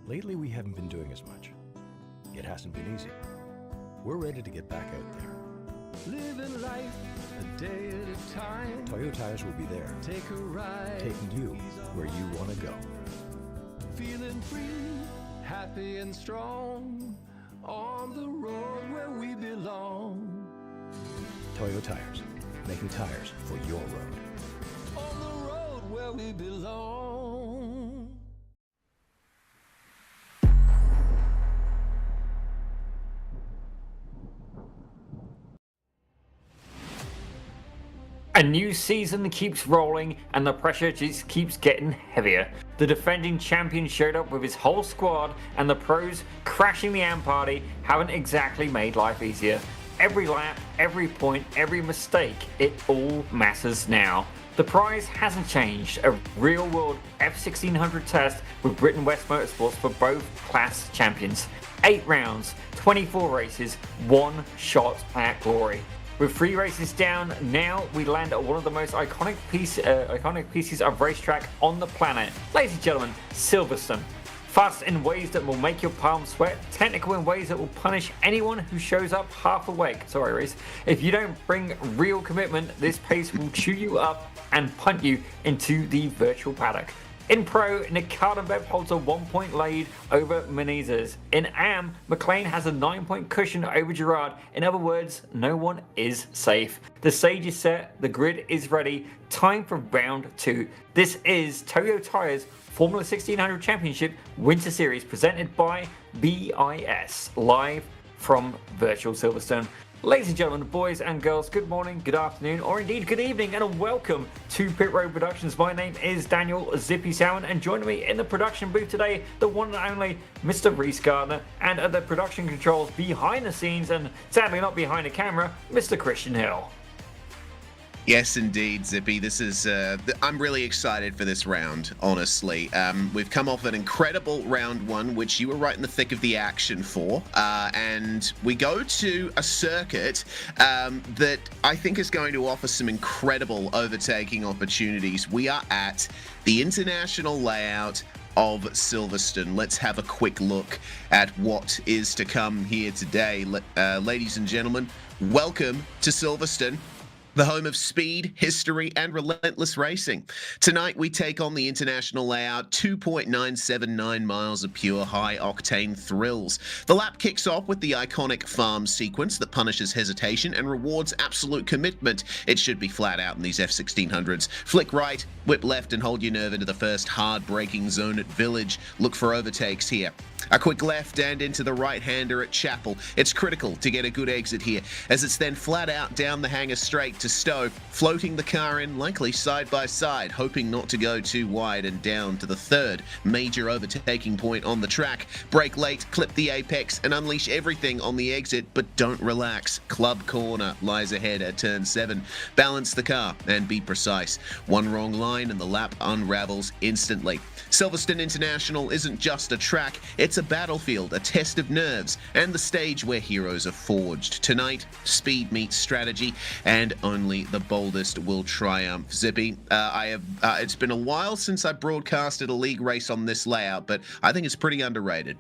Lately, we haven't been doing as much. It hasn't been easy. We're ready to get back out there. Living life a day at a time. Toyo tires will be there, Take a ride. taking you where you want to go. Feeling free, happy and strong. On the road where we belong. Toyo tires, making tires for your road. On the road where we belong. A new season keeps rolling and the pressure just keeps getting heavier. The defending champion showed up with his whole squad and the pros crashing the AM party haven't exactly made life easier. Every lap, every point, every mistake, it all matters now. The prize hasn't changed, a real world F1600 test with Britain West Motorsports for both class champions. 8 rounds, 24 races, one shot at glory. With 3 races down, now we land at one of the most iconic pieces of racetrack on the planet. Ladies and gentlemen, Silverstone. Fast in ways that will make your palms sweat, technical in ways that will punish anyone who shows up half awake. Sorry, Reese. If you don't bring real commitment, this pace will chew you up and punt you into the virtual paddock. In Pro, Nick Cardenbev holds a 1-point lead over Menezes. In AM, McLean has a 9-point cushion over Gerard. In other words, no one is safe. The stage is set, the grid is ready, time for round 2. This is Toyo Tires Formula 1600 Championship Winter Series presented by BIS, live from virtual Silverstone. Ladies and gentlemen, boys and girls, good morning, good afternoon, or indeed good evening, and welcome to Pit Road Productions. My name is Daniel Zippy Salmon, and joining me in the production booth today, the one and only Mr. Reese Gardner, and at the production controls behind the scenes, and sadly not behind the camera, Mr. Christian Hill. Yes, indeed, Zippy. This is, I'm really excited for this round, honestly. We've come off an incredible round 1, which you were right in the thick of the action for. And we go to a circuit that I think is going to offer some incredible overtaking opportunities. We are at the international layout of Silverstone. Let's have a quick look at what is to come here today. Ladies and gentlemen, welcome to Silverstone, the home of speed, history, and relentless racing. Tonight, we take on the international layout, 2.979 miles of pure high-octane thrills. The lap kicks off with the iconic farm sequence that punishes hesitation and rewards absolute commitment. It should be flat out in these F1600s. Flick right, whip left, and hold your nerve into the first hard-braking zone at Village. Look for overtakes here. A quick left and into the right-hander at Chapel. It's critical to get a good exit here, as it's then flat out down the hangar straight to Stowe, floating the car in, likely side by side, hoping not to go too wide, and down to the third major overtaking point on the track. Brake late, clip the apex, and unleash everything on the exit, but don't relax. Club corner lies ahead at turn 7. Balance the car and be precise. One wrong line and the lap unravels instantly. Silverstone International isn't just a track, it's a battlefield, a test of nerves, and the stage where heroes are forged. Tonight, speed meets strategy, and only the boldest will triumph. Zippy, it's been a while since I broadcasted a league race on this layout, but I think it's pretty underrated.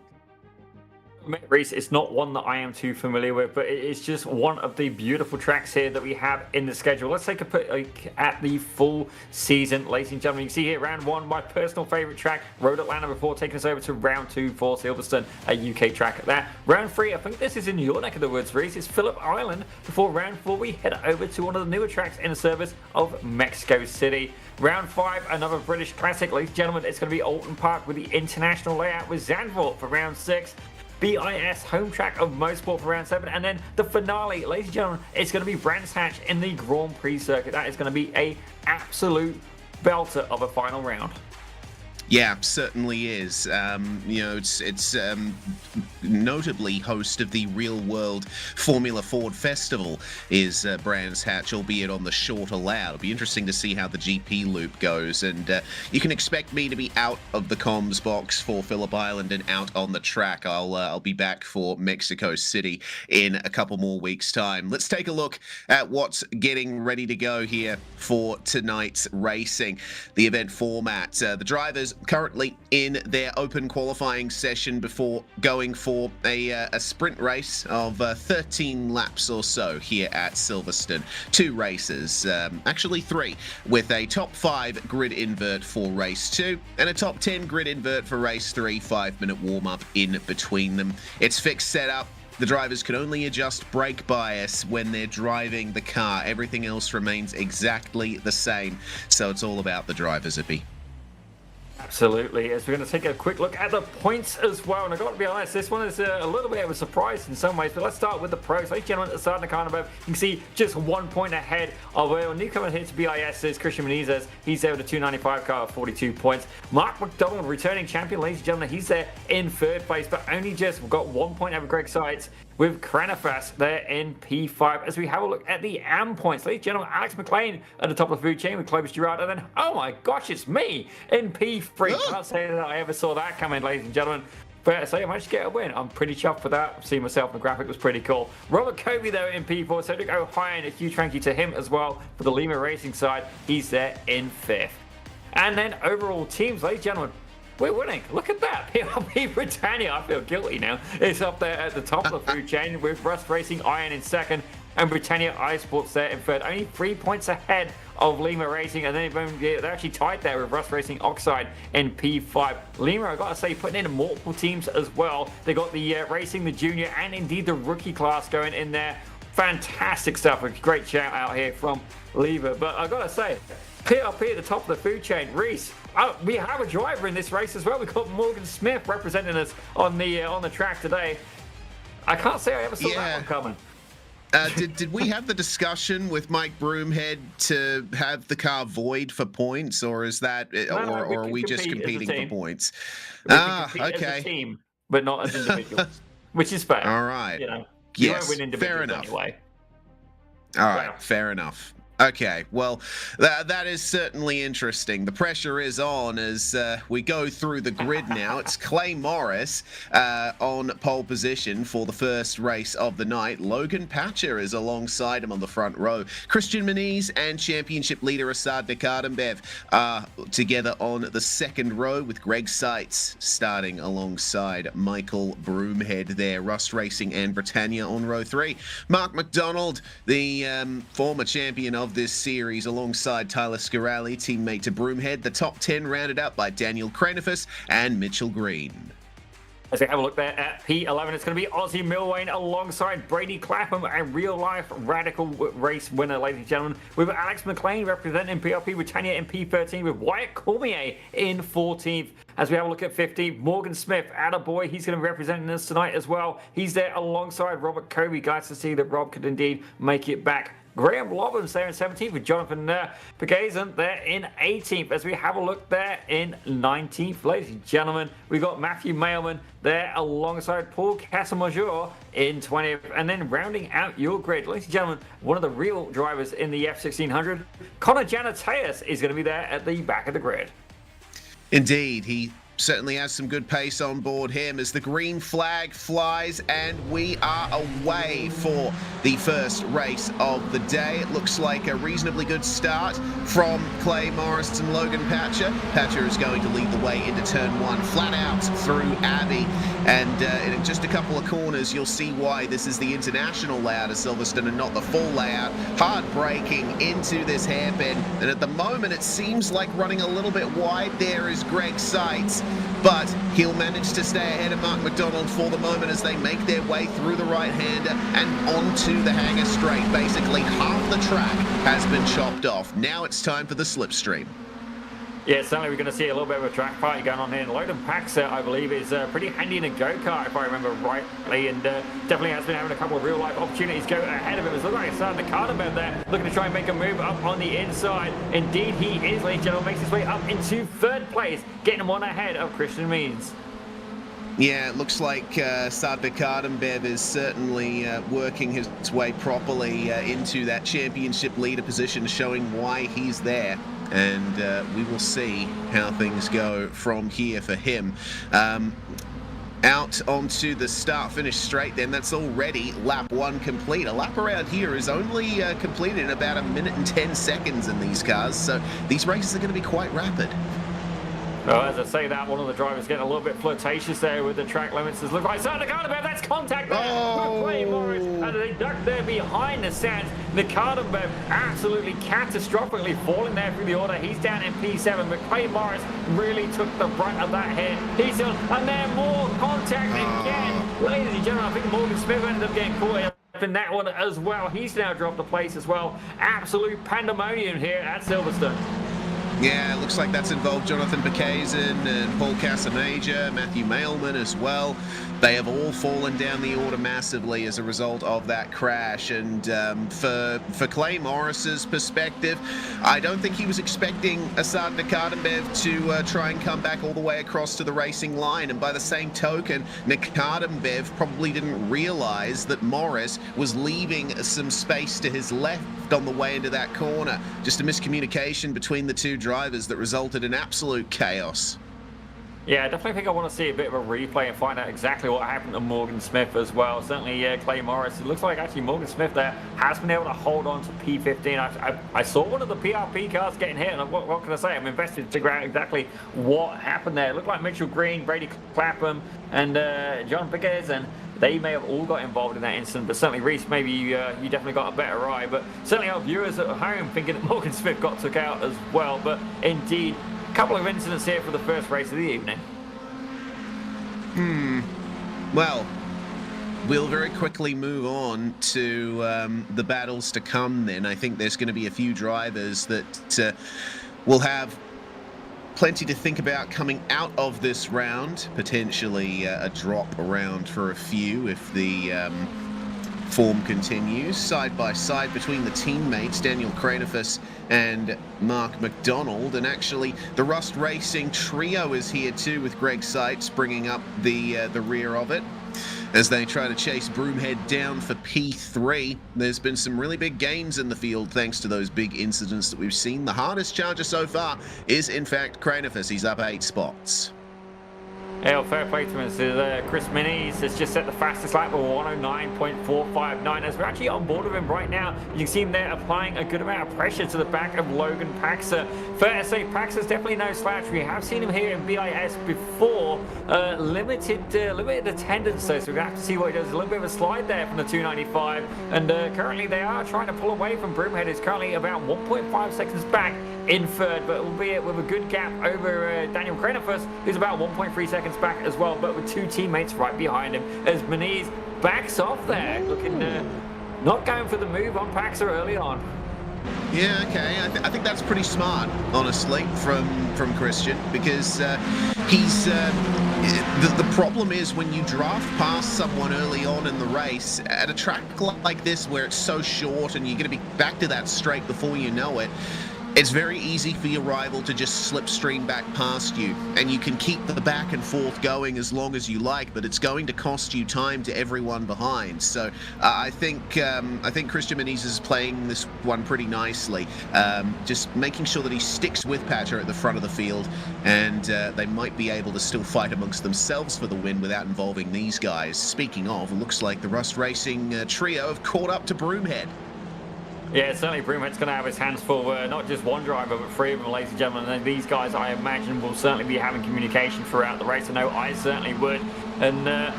Reese, it's not one that I am too familiar with, but it's just one of the beautiful tracks here that we have in the schedule. Let's take a look at the full season, ladies and gentlemen. You can see here round 1, my personal favorite track, Road Atlanta, before taking us over to round 2 for Silverstone, a UK track at that. Round 3, I think this is in your neck of the woods, Reese. It's Phillip Island. Before round 4, we head over to one of the newer tracks in the service of Mexico City. Round 5, another British classic, ladies and gentlemen. It's going to be Alton Park with the international layout with Zandvoort for round 6. BIS home track of Motorsport for round 7, and then the finale, ladies and gentlemen, it's going to be Brands Hatch in the Grand Prix circuit. That is going to be a absolute belter of a final round. Yeah, certainly is. It's notably host of the Real World Formula Ford Festival is Brands Hatch, albeit on the shorter layout. It'll be interesting to see how the GP loop goes, and you can expect me to be out of the comms box for Phillip Island and out on the track. I'll be back for Mexico City in a couple more weeks' time. Let's take a look at what's getting ready to go here for tonight's racing. The event format: the drivers currently in their open qualifying session before going for a sprint race of 13 laps or so here at Silverstone. 2 races, actually 3, with a top 5 grid invert for race 2 and a top 10 grid invert for race 3, 5-minute warm-up in between them. It's fixed setup. The drivers can only adjust brake bias when they're driving the car. Everything else remains exactly the same. So it's all about the drivers, Zippy. Absolutely, as we're going to take a quick look at the points as well. And I've got to be honest, this one is a little bit of a surprise in some ways, but let's start with the pros. Ladies and gentlemen, at the start of the carnival, you can see just 1 point ahead of a newcomer here to BIS is Christian Menezes. He's there with a 295 car, 42 points. Mark McDonald, returning champion, ladies and gentlemen, he's there in 3rd place, but only just got 1 point over Greg Seitz, with Kranafas there in P5. As we have a look at the AM points, ladies and gentlemen, Alex McLean at the top of the food chain with Clovis Girard, and then, oh my gosh, it's me in P3. I can't say that I ever saw that coming, ladies and gentlemen. But so I managed to get a win. I'm pretty chuffed for that. Seeing myself in the graphic was pretty cool. Robert Covey though in P4, so to go high, and a huge thank you to him as well for the Lima Racing side. He's there in 5th. And then overall teams, ladies and gentlemen, we're winning. Look at that. PRP Britannia, I feel guilty now. It's up there at the top of the food chain with Rust Racing Iron in 2nd and Britannia iSports there in 3rd. Only 3 points ahead of Lima Racing, and then they're actually tied there with Rust Racing Oxide in P5. Lima, I've got to say, putting in multiple teams as well. They got the racing, the junior, and indeed the rookie class going in there. Fantastic stuff. A great shout out here from Lima. But I've got to say, PRP at the top of the food chain, Reese. Oh, we have a driver in this race as well. We've got Morgan Smith representing us on the track today. I can't say I ever saw that one coming. Did we have the discussion with Mike Broomhead to have the car void for points, or is that, or are we just competing for points? Okay. As a team, but not as individuals, which is fair. All right. You know, yes. You win fair enough. Anyway. All right. Fair enough. Okay, well, that is certainly interesting. The pressure is on as we go through the grid now. It's Clay Morris on pole position for the first race of the night. Logan Patcher is alongside him on the front row. Christian Menezes and championship leader Asad Nikardenbev are together on the 2nd row, with Greg Seitz starting alongside Michael Broomhead there. Rust Racing and Britannia on row 3. Mark McDonald, the former champion of this series, alongside Tyler Scaralli, teammate to Broomhead. The top 10 rounded up by Daniel Kranafis and Mitchell Green. As we have a look there at P11, it's going to be Ozzy Milwain alongside Brady Clapham, a real-life radical race winner, ladies and gentlemen, with Alex McLean representing PRP Britannia in P13, with Wyatt Cormier in 14th. As we have a look at 15, Morgan Smith, attaboy, he's going to be representing us tonight as well. He's there alongside Robert Covey. Guys, to see that Rob could indeed make it back. Graham Lobbins there in 17th, with Jonathan Pagazan there in 18th. As we have a look there in 19th, ladies and gentlemen, we got Matthew Mailman there alongside Paul Casamajor in 20th. And then rounding out your grid, ladies and gentlemen, one of the real drivers in the F1600, Connor Janateus, is going to be there at the back of the grid. Indeed, he certainly has some good pace on board him as the green flag flies, and we are away for the first race of the day. It looks like a reasonably good start from Clay Morris and Logan Patcher. Patcher is going to lead the way into turn 1, flat out through Abbey, and in just a couple of corners you'll see why this is the international layout of Silverstone and not the full layout. Hard braking into this hairpin, and at the moment it seems like running a little bit wide there is Greg Seitz, but he'll manage to stay ahead of Mark McDonald for the moment as they make their way through the right-hander and onto the hanger straight. Basically, half the track has been chopped off. Now it's time for the slipstream. Yeah, certainly we're going to see a little bit of a track party going on here. And Logan Paxer, I believe, is pretty handy in a go-kart, if I remember rightly, and definitely has been having a couple of real-life opportunities go ahead of him. It's looking like starting the Carterman there, looking to try and make a move up on the inside. Indeed, he is, ladies and gentlemen, makes his way up into 3rd place, getting him one ahead of Christian Means. Yeah, it looks like Sadvik Ardenbev is certainly working his way properly into that championship leader position, showing why he's there. And we will see how things go from here for him. Out onto the start-finish straight then. That's already lap 1 complete. A lap around here is only completed in about 1 minute and 10 seconds in these cars, so these races are going to be quite rapid. Well, as I say that, one of the drivers getting a little bit flirtatious there with the track limits. It looks like Nakadambev, that's contact there with Clay Morris, and they duck there behind the stands. Nakadambev absolutely catastrophically falling there through the order. He's down in P7, but Clay Morris really took the brunt of that hit. He's on, and then more contact again. Ladies and gentlemen, I think Morgan Smith ended up getting caught in that one as well. He's now dropped a place as well. Absolute pandemonium here at Silverstone. Yeah, it looks like that's involved Jonathan Bekezen and Paul Casamajor, Matthew Mailman as well. They have all fallen down the order massively as a result of that crash. And for Clay Morris's perspective, I don't think he was expecting Asad Nakadambev to try and come back all the way across to the racing line. And by the same token, Nakadambev probably didn't realize that Morris was leaving some space to his left on the way into that corner. Just a miscommunication between the two drivers that resulted in absolute chaos. Yeah, I definitely think I want to see a bit of a replay and find out exactly what happened to Morgan Smith as well. Certainly, Clay Morris. It looks like actually Morgan Smith there has been able to hold on to P15. I saw one of the PRP cars getting hit, and what can I say? I'm invested to figure out exactly what happened there. It looked like Mitchell Green, Brady Clapham, and John Piquez, and they may have all got involved in that incident, but certainly, Reese, maybe you definitely got a better eye. But certainly our viewers at home thinking that Morgan Smith got took out as well. But indeed, a couple of incidents here for the first race of the evening. Well, we'll very quickly move on to the battles to come then. I think there's going to be a few drivers that will have plenty to think about coming out of this round. Potentially a drop around for a few if the form continues. Side by side between the teammates, Daniel Cranefus and Mark McDonald. And actually, the Rust Racing trio is here too, with Greg Seitz bringing up the rear of it as they try to chase Broomhead down for P3. There's been some really big gains in the field thanks to those big incidents that we've seen. The hardest charger so far is, in fact, Cranefus. He's up 8 spots. Yeah, well, fair play to him. Chris Minnies has just set the fastest lap of 109.459. As we're actually on board with him right now, you can see him there applying a good amount of pressure to the back of Logan Paxer. Fair to say, Paxer's definitely no slouch. We have seen him here in BIS before. Limited attendance, though, so we're going to have to see what he does. A little bit of a slide there from the 295. And currently they are trying to pull away from Broomhead. It's currently about 1.5 seconds back in third, but albeit with a good gap over Daniel Cranefus, who's about 1.3 seconds back as well, but with 2 teammates right behind him as Moniz backs off there, looking not going for the move on Paxer early on. Yeah, okay. I think that's pretty smart, honestly, from Christian, because he's the problem is when you draft past someone early on in the race at a track like this where it's so short and you're going to be back to that straight before you know it. It's very easy for your rival to just slipstream back past you, and you can keep the back and forth going as long as you like, but it's going to cost you time to everyone behind. So I think Christian Moniz is playing this one pretty nicely, just making sure that he sticks with Patter at the front of the field, and they might be able to still fight amongst themselves for the win without involving these guys. Speaking of, it looks like the Rust Racing trio have caught up to Broomhead. Yeah, certainly Broomhead's going to have his hands full, not just one driver, but 3 of them, ladies and gentlemen. And these guys, I imagine, will certainly be having communication throughout the race. I know I certainly would. And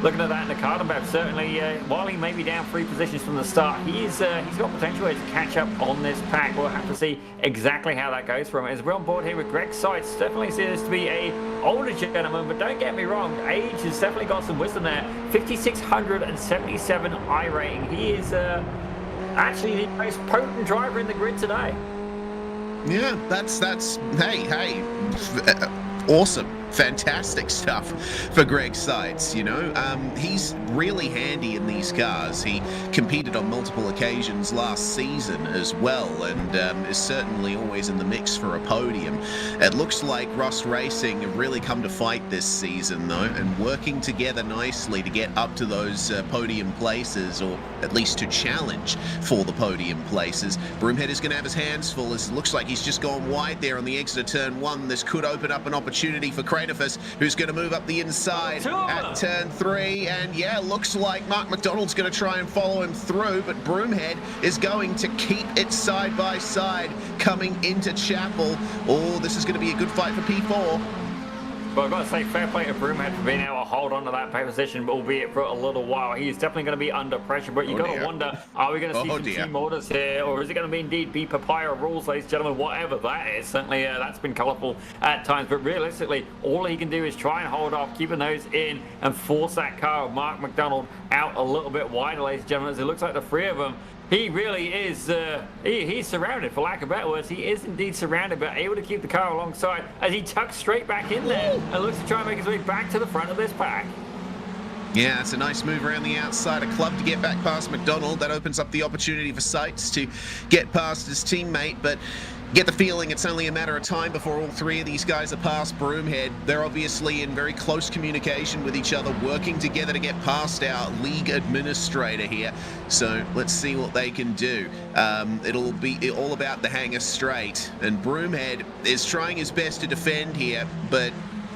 looking at that, Nakadambev, certainly, while he may be down 3 positions from the start, he's got potential to catch up on this pack. We'll have to see exactly how that goes for him. As we're on board here with Greg Seitz, definitely see this to be a older gentleman, but don't get me wrong, age has definitely got some wisdom there. 5,677 I rating. He is actually the most potent driver in the grid today. Yeah, that's hey, awesome. Fantastic stuff for Greg Seitz, you know. He's really handy in these cars. He competed on multiple occasions last season as well, and is certainly always in the mix for a podium. It looks like Rust Racing have really come to fight this season, though, and working together nicely to get up to those podium places, or at least to challenge for the podium places. Broomhead is going to have his hands full, as it looks like he's just gone wide there on the exit of turn 1. This could open up an opportunity for Cranefus, who's going to move up the inside at turn 3, and yeah, looks like Mark McDonald's going to try and follow him through, but Broomhead is going to keep it side by side coming into Chapel. Oh, this is going to be a good fight for P4. But I've got to say, fair play to Broomhead for being able to hold on to that position, albeit for a little while. He's definitely going to be under pressure, but you got to wonder, are we going to see some team orders here, or is it going to be indeed be papaya rules, ladies and gentlemen, whatever that is. Certainly that's been colourful at times, but realistically, all he can do is try and hold off, keeping those in, and force that car of Mark McDonald out a little bit wider, ladies and gentlemen, as it looks like the three of them, he really is, he's surrounded, for lack of better words. He is indeed surrounded, but able to keep the car alongside as he tucks straight back in there and looks to try and make his way back to the front of this pack. Yeah, it's a nice move around the outside of Club to get back past McDonald. That opens up the opportunity for Seitz to get past his teammate, but get the feeling it's only a matter of time before all three of these guys are past Broomhead. They're obviously in very close communication with each other, working together to get past our league administrator here. So let's see what they can do. It'll be all about the hanger straight, and Broomhead is trying his best to defend here, but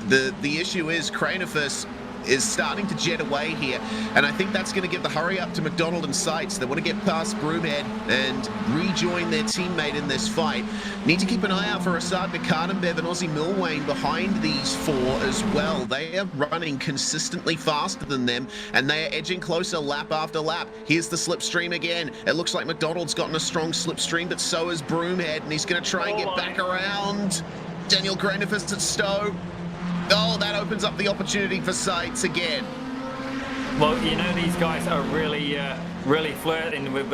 the issue is Cranifus is starting to jet away here, and I think that's going to give the hurry up to McDonald and Seitz. They want to get past Broomhead and rejoin their teammate in this fight. Need to keep an eye out for Assad McCartenbev and Aussie Milwane behind these four as well. They are running consistently faster than them, and they are edging closer lap after lap. Here's the slipstream again. It looks like McDonald's gotten a strong slipstream, but so has Broomhead, and he's going to try and get back around Daniel Cranifus at Stowe. Oh, that opens up the opportunity for Seitz again. Well, you know, these guys are really flirting with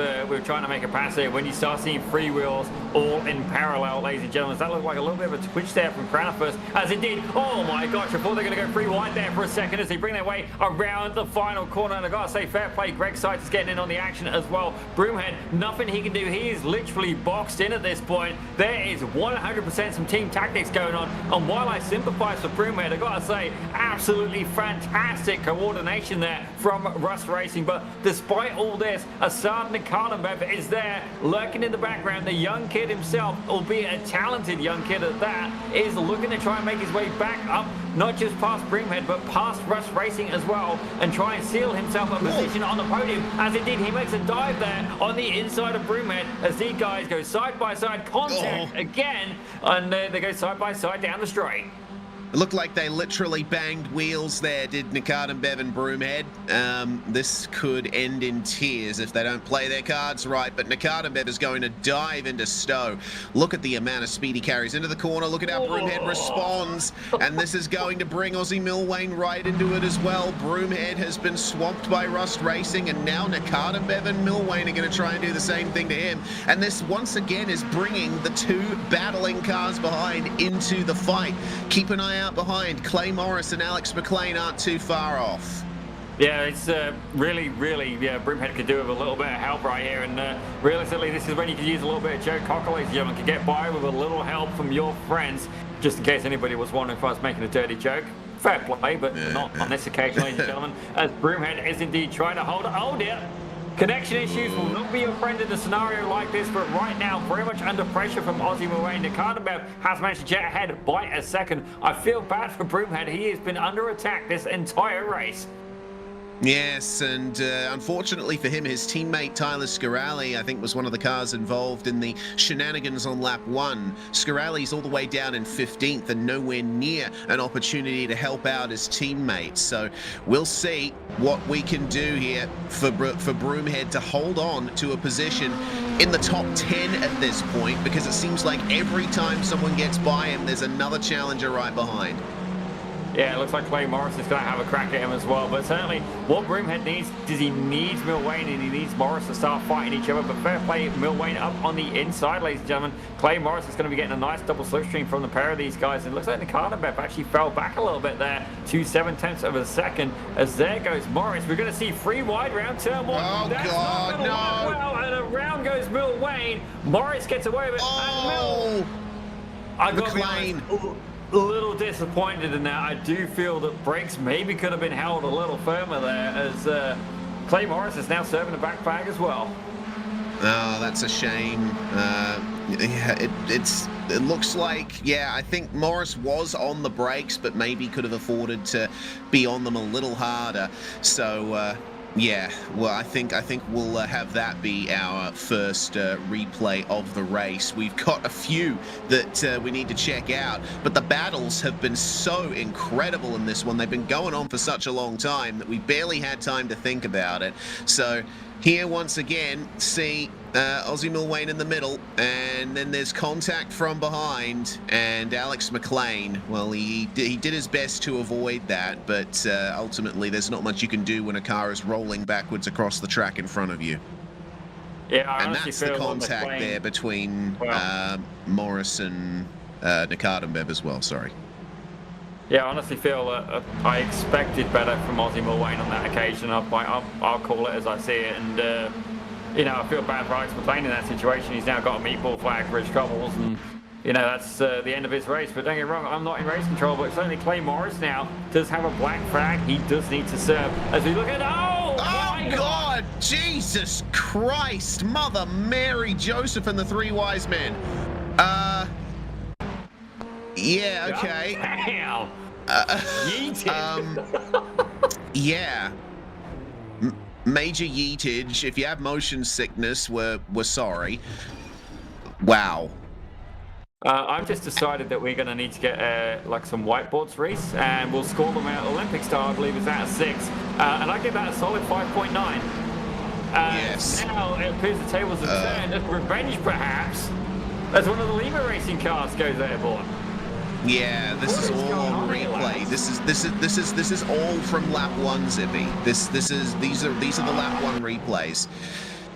trying to make a pass here. When you start seeing free wheels all in parallel, ladies and gentlemen, that looked like a little bit of a twitch there from Cranifus, as it did. Oh my gosh, I thought they were going to go free wide there for a second as they bring their way around the final corner. And I got to say, fair play, Greg Seitz is getting in on the action as well. Broomhead, nothing he can do. He is literally boxed in at this point. There is 100% some team tactics going on. And while I sympathize for Broomhead, I got to say, absolutely fantastic coordination there from Rust Racing. But despite all this, Assad Nikardenbev is there lurking in the background. The young kid himself, albeit a talented young kid at that, is looking to try and make his way back up, not just past Broomhead, but past Rust Racing as well, and try and seal himself a position on the podium. As it did, he makes a dive there on the inside of Broomhead as these guys go side by side contact again, and they go side by side down the straight. It looked like they literally banged wheels there, did Nikardenbev and Broomhead. This could end in tears if they don't play their cards right, but Nikardenbev is going to dive into Stowe. Look at the amount of speed he carries into the corner. Look at how Broomhead responds, and this is going to bring Aussie Milwane right into it as well. Broomhead has been swamped by Rust Racing, and now Nikardenbev and Milwane are going to try and do the same thing to him. And this, once again, is bringing the two battling cars behind into the fight. Keep an eye out behind. Clay Morris and Alex McLean aren't too far off. Yeah, it's really, Broomhead could do with a little bit of help right here, and realistically, this is when you could use a little bit of Joe Cocker, ladies and gentlemen, could get by with a little help from your friends, just in case anybody was wondering if I was making a dirty joke. Fair play, but not on this occasion, ladies and gentlemen, as Broomhead is indeed trying to hold it. Oh dear! Connection issues will not be your friend in a scenario like this, but right now, very much under pressure from Aussie Milwane. Nikardenbev has managed to jet ahead by a second. I feel bad for Broomhead. He has been under attack this entire race. Yes, and unfortunately for him, his teammate Tyler Scarali, I think, was one of the cars involved in the shenanigans on lap 1. Scarali's all the way down in 15th and nowhere near an opportunity to help out his teammates. So we'll see what we can do here for Broomhead to hold on to a position in the top 10 at this point, because it seems like every time someone gets by him, there's another challenger right behind. Yeah, it looks like Clay Morris is going to have a crack at him as well. But certainly, what Broomhead needs is he needs Milwane and he needs Morris to start fighting each other. But fair play, Milwane up on the inside, ladies and gentlemen. Clay Morris is going to be getting a nice double slipstream from the pair of these guys. And it looks like Nikardenbev actually fell back a little bit there to 0.7 of a second. As there goes Morris. We're going to see free wide round turn 1. Oh, That's God, no. Well, and around goes Milwane. Morris gets away with it. Oh, I got to be honest, a little disappointed in that. I do feel that brakes maybe could have been held a little firmer there, as Clay Morris is now serving the back flag as well. Oh, that's a shame. Yeah, it looks like, yeah, I think Morris was on the brakes, but maybe could have afforded to be on them a little harder. So Yeah, well, I think we'll have that be our first replay of the race. We've got a few that we need to check out, but the battles have been so incredible in this one. They've been going on for such a long time that we barely had time to think about it. So here once again, see Aussie Milwain in the middle, and then there's contact from behind, and Alex McLean, well, he did his best to avoid that, but ultimately there's not much you can do when a car is rolling backwards across the track in front of you. Yeah, I and honestly that's the feel contact McLean, there between Morris and Nicardenbev as well, sorry. Yeah, I honestly feel I expected better from Aussie Milwain on that occasion. I'll call it as I see it, and you know, I feel bad for Alex McLean in that situation. He's now got a meatball flag for his troubles, and you know, that's the end of his race. But don't get me wrong, I'm not in race control, but certainly Clay Morris now does have a black flag. He does need to serve. As we look at, oh my God! Jesus Christ, Mother Mary, Joseph, and the three wise men. Yeah, okay. Damn. Yeah. Major yeetage. If you have motion sickness, we're sorry. Wow. I've just decided that we're going to need to get like some whiteboards, Reese, and we'll score them out Olympic style. I believe it's out of 6, and I give that a solid 5.9. Yes. Now it appears the tables have turned. As revenge, perhaps, as one of the Lima racing cars goes airborne. Yeah, this is all on replay. This is all from lap 1, Zippy. These are the lap 1 replays.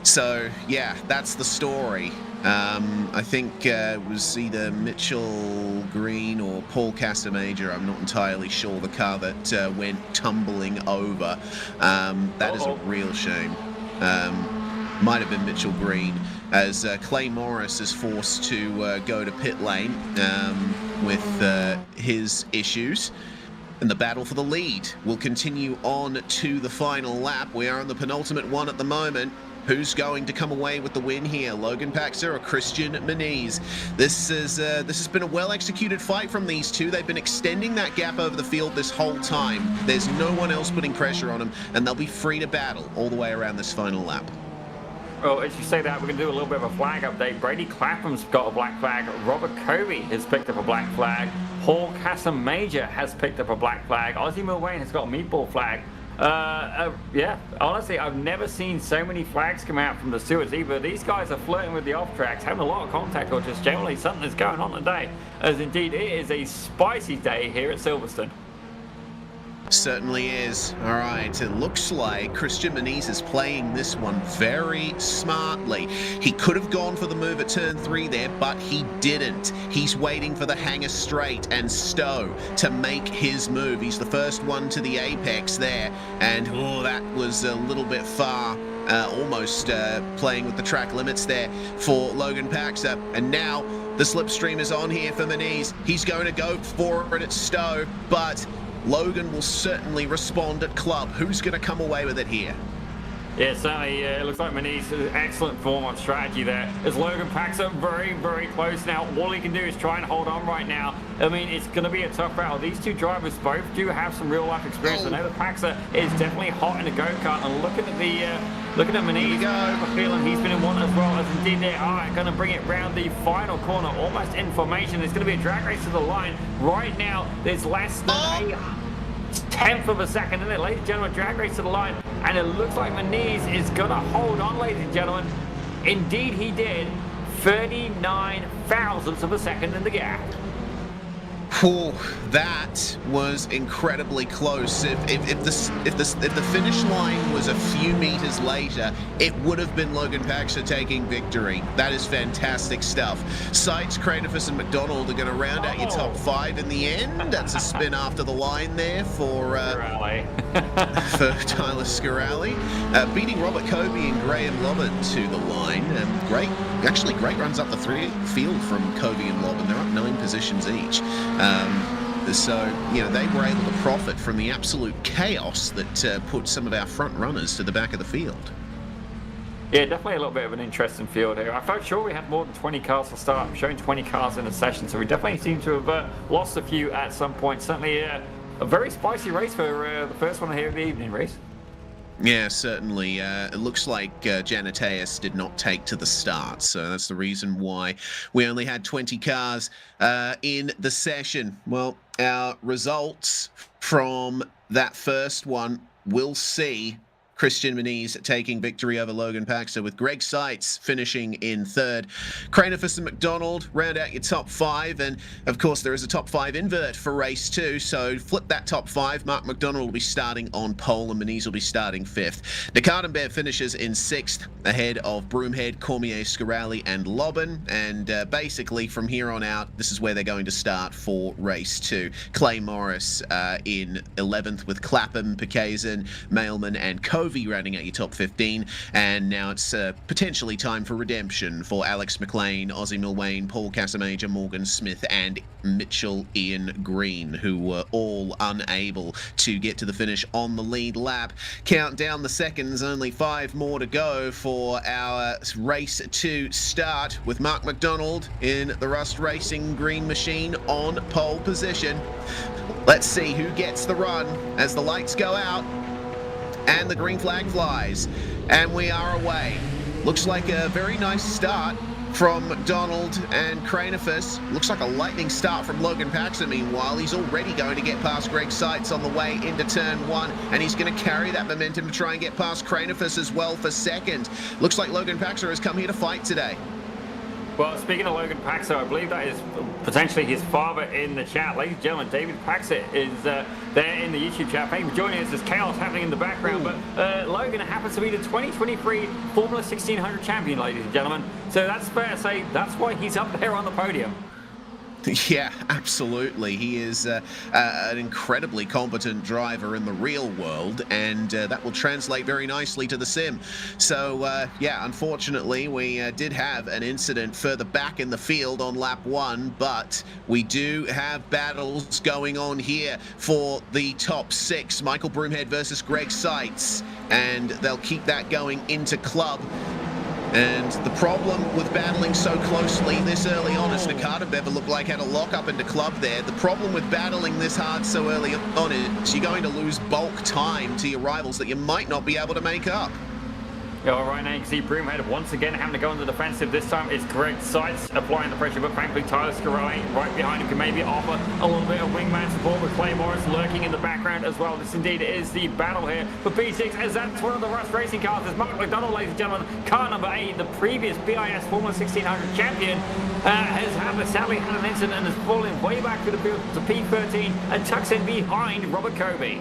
So yeah, that's the story. I think it was either Mitchell Green or Paul Casamajor. I'm not entirely sure. The car that went tumbling over. That is a real shame. Might have been Mitchell Green, as Clay Morris is forced to go to pit lane with his issues. And the battle for the lead will continue on to the final lap. We are on the penultimate one at the moment. Who's going to come away with the win here? Logan Paxer or Christian Moniz? This has been a well-executed fight from these two. They've been extending that gap over the field this whole time. There's no one else putting pressure on them, and they'll be free to battle all the way around this final lap. Well, as you say that, we're going to do a little bit of a flag update. Brady Clapham's got a black flag. Robert Covey has picked up a black flag. Paul Casamajor has picked up a black flag. Aussie Milwain has got a meatball flag. Yeah, honestly, I've never seen so many flags come out from the stewards. Either these guys are flirting with the off-tracks, having a lot of contact, or just generally something is going on today. As indeed, it is a spicy day here at Silverstone. Certainly is. All right, it looks like Christian Moniz is playing this one very smartly. He could have gone for the move at turn 3 there, but he didn't. He's waiting for the hanger straight and Stowe to make his move. He's the first one to the apex there, and oh, that was a little bit far. Almost playing with the track limits there for Logan Paxer. And now the slipstream is on here for Moniz. He's going to go for it at Stowe, but Logan will certainly respond at club. Who's going to come away with it here? Yeah, certainly. It looks like Moniz is excellent form of strategy there. As Logan Paxer very, very close now. All he can do is try and hold on right now. I mean, it's going to be a tough battle. These two drivers both do have some real life experience. I know that Paxer is definitely hot in a go-kart, and looking at Moniz, I have a feeling he's been in one as well. As indeed they are going to bring it round the final corner, almost in formation. It's going to be a drag race to the line right now. There's less than a tenth of a second in it, ladies and gentlemen. Drag race to the line, and it looks like Moniz is going to hold on, ladies and gentlemen. Indeed he did. 39 thousandths of a second in the gap. Oh, that was incredibly close. If the finish line was a few meters later, it would have been Logan Paxer taking victory. That is fantastic stuff. Seitz, Cranifus, and McDonald are going to round out your top 5 in the end. That's a spin after the line there for for Tyler Scarali, beating Robert Covey and Graham Lobban to the line. Great runs up the field from Covey and Lobban. They're up 9 positions each. So, you know, they were able to profit from the absolute chaos that put some of our front runners to the back of the field. Yeah, definitely a little bit of an interesting field here. I felt sure we had more than 20 cars to start. I'm showing 20 cars in a session, so we definitely seem to have lost a few at some point. Certainly a very spicy race for the first one here of the evening, Reese. Yeah, certainly. It looks like Janateus did not take to the start, so that's the reason why we only had 20 cars in the session. Well, our results from that first one, we'll see Christian Muniz taking victory over Logan Paxter, with Greg Seitz finishing in third. Cranefus and McDonald round out your top five, and of course there is a top five invert for race 2, so flip that top five. Mark McDonald will be starting on pole and Muniz will be starting fifth. Nicardenbev finishes in sixth, ahead of Broomhead, Cormier, Scarali and Lobban, and basically from here on out this is where they're going to start for race 2. Clay Morris in 11th, with Clapham, Picazin, Mailman and Covey rounding out your top 15, and now it's potentially time for redemption for Alex McLean, Ozzy Milwane, Paul Casamajor, Morgan Smith and Mitchell Ian Green, who were all unable to get to the finish on the lead lap. Count down the seconds, only 5 more to go for our race 2 start, with Mark McDonald in the Rust Racing green machine on pole position. Let's see who gets the run as the lights go out and the green flag flies, and we are away. Looks like a very nice start from McDonald and Cranefus. Looks like a lightning start from Logan Paxter. Meanwhile, he's already going to get past Greg Seitz on the way into turn 1, and he's going to carry that momentum to try and get past Cranefus as well for second. Looks like Logan Paxter has come here to fight today. Well, speaking of Logan Paxter, I believe that is potentially his father in the chat. Ladies and gentlemen, David Paxter is there in the YouTube chat. Thank you for joining us. There's chaos happening in the background, but Logan happens to be the 2023 Formula 1600 champion, ladies and gentlemen. So that's fair to say that's why he's up there on the podium. Yeah, absolutely. He is an incredibly competent driver in the real world, and that will translate very nicely to the sim. So, yeah, unfortunately, we did have an incident further back in the field on lap 1, but we do have battles going on here for the top 6. Michael Broomhead versus Greg Seitz, and they'll keep that going into club. And the problem with battling so closely this early on, as Nicardenbev looked like had a lock-up into club there, the problem with battling this hard so early on is you're going to lose bulk time to your rivals that you might not be able to make up. Yeah, all right, now you can see Broomhead once again having to go on the defensive. This time it's Greg Seitz applying the pressure, but frankly Tyler Scarali right behind him can maybe offer a little bit of wingman support, with Clay Morris lurking in the background as well. This indeed is the battle here for P6, as that's one of the Rust Racing cars. As Mark McDonald, ladies and gentlemen, car number 8, the previous BIS Formula 1600 champion, has sadly had an incident and has fallen way back to the field to P13 and tucks in behind Robert Covey.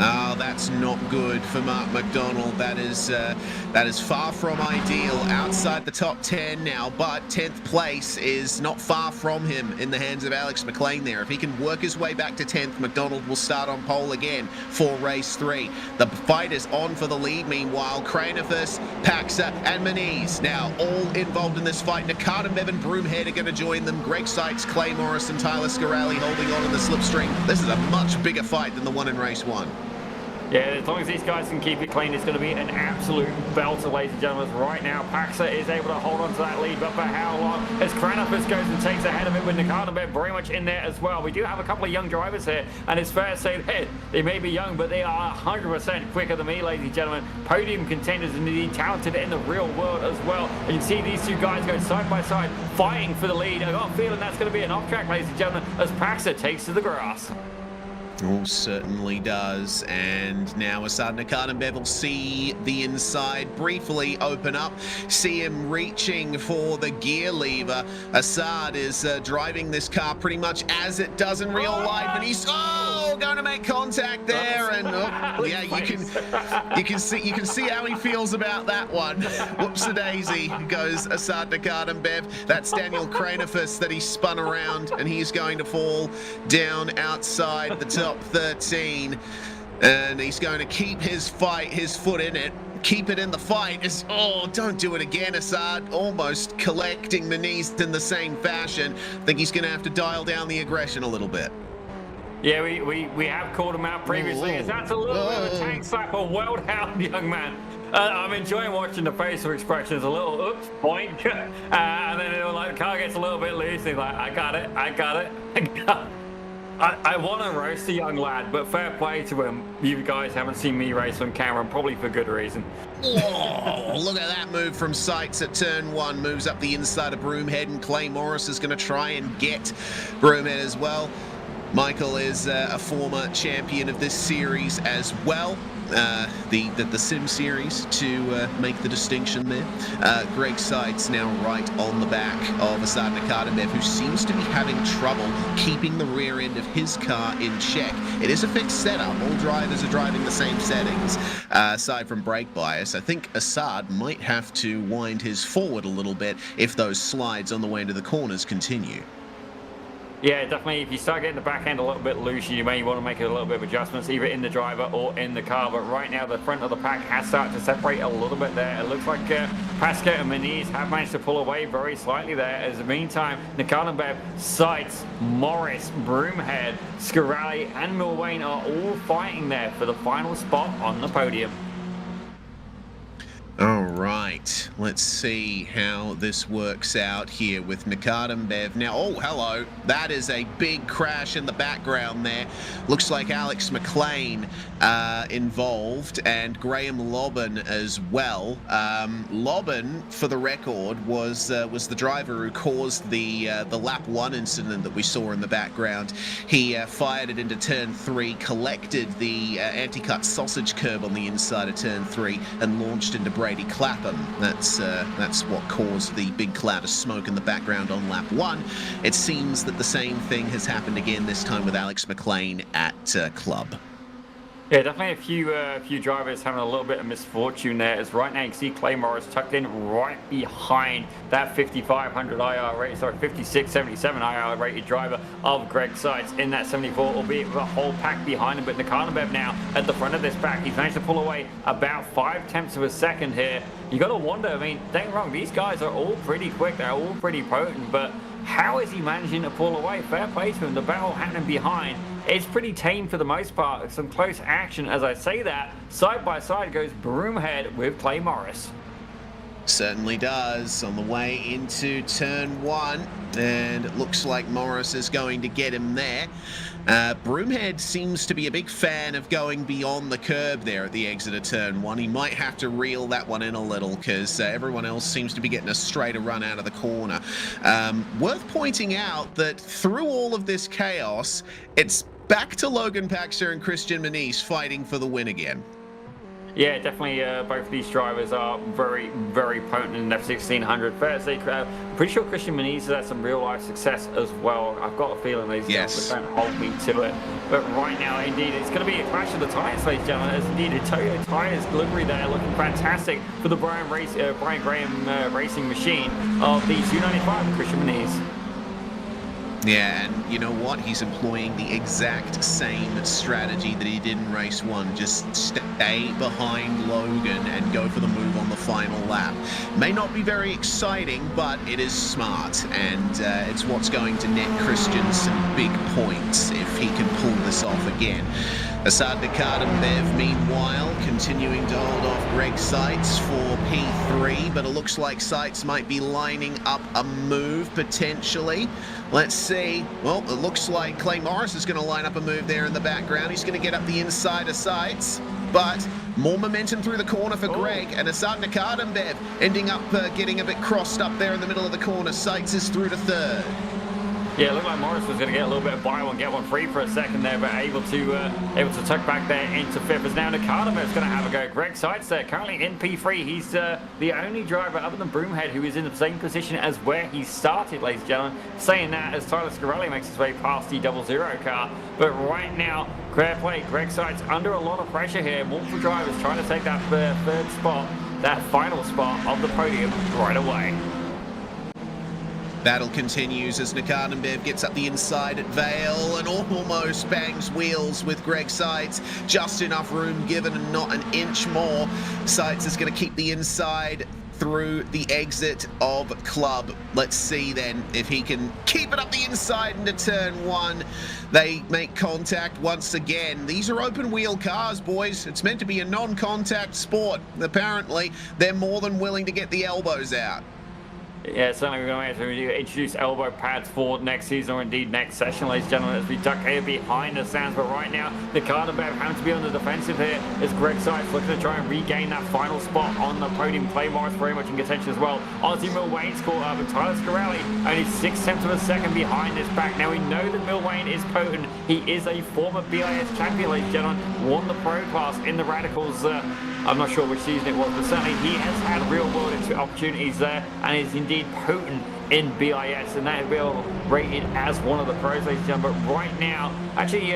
Oh, that's not good for Mark McDonald. That is far from ideal. Outside the top 10 now, but 10th place is not far from him in the hands of Alex McLean there. If he can work his way back to 10th, McDonald will start on pole again for race 3. The fight is on for the lead. Meanwhile, Cranefus, Paxter and Muniz now all involved in this fight. Nicardenbev and Broomhead are going to join them. Greg Seitz, Clay Morris and Tyler Scarali holding on in the slipstream. This is a much bigger fight than the one in race 1. Yeah, as long as these guys can keep it clean, it's going to be an absolute belter, ladies and gentlemen. Right now, Paxter is able to hold on to that lead, but for how long? As Cranefus goes and takes ahead of it, with Nicardenbev very much in there as well. We do have a couple of young drivers here, and it's fair to say that they may be young, but they are 100% quicker than me, ladies and gentlemen. Podium contenders and indeed talented in the real world as well. And you can see these two guys going side by side, fighting for the lead. I've got a feeling that's going to be an off-track, ladies and gentlemen, as Paxter takes to the grass. Oh, certainly does. And now Assad Nicardenbev will see the inside briefly open up, see him reaching for the gear lever. Assad is driving this car pretty much as it does in real life, and he's going to make contact there. And yeah, you can see how he feels about that one. Whoops-a-daisy goes Assad Nicardenbev. That's Daniel Cranefus that he spun around, and he's going to fall down outside the top 13, and he's going to keep his foot in it, keep it in the fight. Don't do it again, Assad. Almost collecting Muniz in the same fashion. I think he's going to have to dial down the aggression a little bit. Yeah, we have called him out previously. That's a little bit of a tank slapper. Well down, young man. I'm enjoying watching the facial expressions. A little oops, point, and then the car gets a little bit loose. He's like, I got it. I want to roast the young lad, but fair play to him. You guys haven't seen me race on camera, and probably for good reason. Whoa, look at that move from Sights at turn 1. Moves up the inside of Broomhead, and Clay Morris is going to try and get Broomhead as well. Michael is a former champion of this series as well. The Sim series, to make the distinction there. Greg Sights now right on the back of Asad Nakademev, who seems to be having trouble keeping the rear end of his car in check. It is a fixed setup. All drivers are driving the same settings, aside from brake bias. I think Asad might have to wind his forward a little bit if those slides on the way into the corners continue. Yeah, definitely. If you start getting the back end a little bit loose, you may want to make a little bit of adjustments, either in the driver or in the car. But right now, the front of the pack has started to separate a little bit there. It looks like Pasca and Moniz have managed to pull away very slightly there. As the meantime, Nakademev, Sights, Morris, Broomhead, Scarali, and Milwain are all fighting there for the final spot on the podium. All right, let's see how this works out here with Nakademev. Now, oh, hello. That is a big crash in the background there. Looks like Alex McLean involved, and Graham Lobban as well. Lobban, for the record, was the driver who caused the lap 1 incident that we saw in the background. He fired it into turn 3, collected the anti-cut sausage curb on the inside of turn 3, and launched into Brady Clapham. That's what caused the big cloud of smoke in the background on lap 1. It seems that the same thing has happened again, this time with Alex McLean at Club. Yeah, definitely a few drivers having a little bit of misfortune there. As right now you can see Clay Morris tucked in right behind that 5500 IR rated, sorry, 5677 IR rated driver of Greg Sights in that 74, albeit with a whole pack behind him. But Nakademev now at the front of this pack, he's managed to pull away about 5/10 of a second here. You got to wonder, I mean, don't get me wrong, these guys are all pretty quick, they're all pretty potent, but how is he managing to pull away? Fair play to him. The battle happening behind, it's pretty tame for the most part. Some close action. As I say that, side by side goes Broomhead with Clay Morris. Certainly does, on the way into turn 1, and it looks like Morris is going to get him there. Broomhead seems to be a big fan of going beyond the curb there at the exit of turn 1. He might have to reel that one in a little, because everyone else seems to be getting a straighter run out of the corner. Worth pointing out that through all of this chaos, it's back to Logan Paxter and Christian Moniz fighting for the win again. Yeah, definitely both of these drivers are very, very potent in F1600. Fair to say, I'm pretty sure Christian Moniz has had some real-life success as well. I've got a feeling these guys don't hold me to it. But right now, indeed, it's going to be a clash of the tyres, ladies and gentlemen. As indeed, a Toyo tyres delivery there looking fantastic for the Brian Graham racing machine of the 295 Christian Moniz. Yeah, and you know what? He's employing the exact same strategy that he did in race 1. Just stay behind Logan and go for the move on the final lap. May not be very exciting, but it is smart, and it's what's going to net Christian some big points if he can pull this off again. Asad Nakademev, meanwhile, continuing to hold off Greg Sights for P3, but it looks like Sights might be lining up a move, potentially. Let's see. Well, it looks like Clay Morris is going to line up a move there in the background. He's going to get up the inside of Sights, but more momentum through the corner for Greg, and Asad Nakademev ending up getting a bit crossed up there in the middle of the corner. Sights is through to 3rd. Yeah, it looked like Morris was going to get a little bit of buy one, get one free for a second there, but able to tuck back there into 5th. As now Nakademev going to have a go. Greg Sights there, currently in P3. He's the only driver other than Broomhead who is in the same position as where he started, ladies and gentlemen. Saying that as Tyler Scarelli makes his way past the 00 car. But right now, fair play, Greg Sights under a lot of pressure here. Multiple drivers trying to take that 3rd spot, that final spot of the podium right away. Battle continues as Nakademev gets up the inside at Vale and almost bangs wheels with Greg Sights. Just enough room given and not an inch more. Sights is going to keep the inside through the exit of Club. Let's see then if he can keep it up the inside into turn 1. They make contact once again. These are open wheel cars, boys. It's meant to be a non-contact sport. Apparently, they're more than willing to get the elbows out. Yeah, certainly we're going to have to introduce elbow pads for next season or indeed next session, ladies and gentlemen, as we duck here behind the stands. But right now, Nakata Bev having to be on the defensive here as Greg Sykes looking to try and regain that final spot on the podium. Clay Morris very much in contention as well. Ozzy Milwayne's caught up, and Tyler Scarelli only 6/10 of a second behind this pack. Now we know that Milwayne is potent. He is a former BIS champion, ladies and gentlemen, won the pro class in the Radicals. I'm not sure which season it was, but certainly he has had real-world opportunities there and is indeed potent in BIS, and that will rated as one of the pros, ladies and gentlemen. But right now, actually,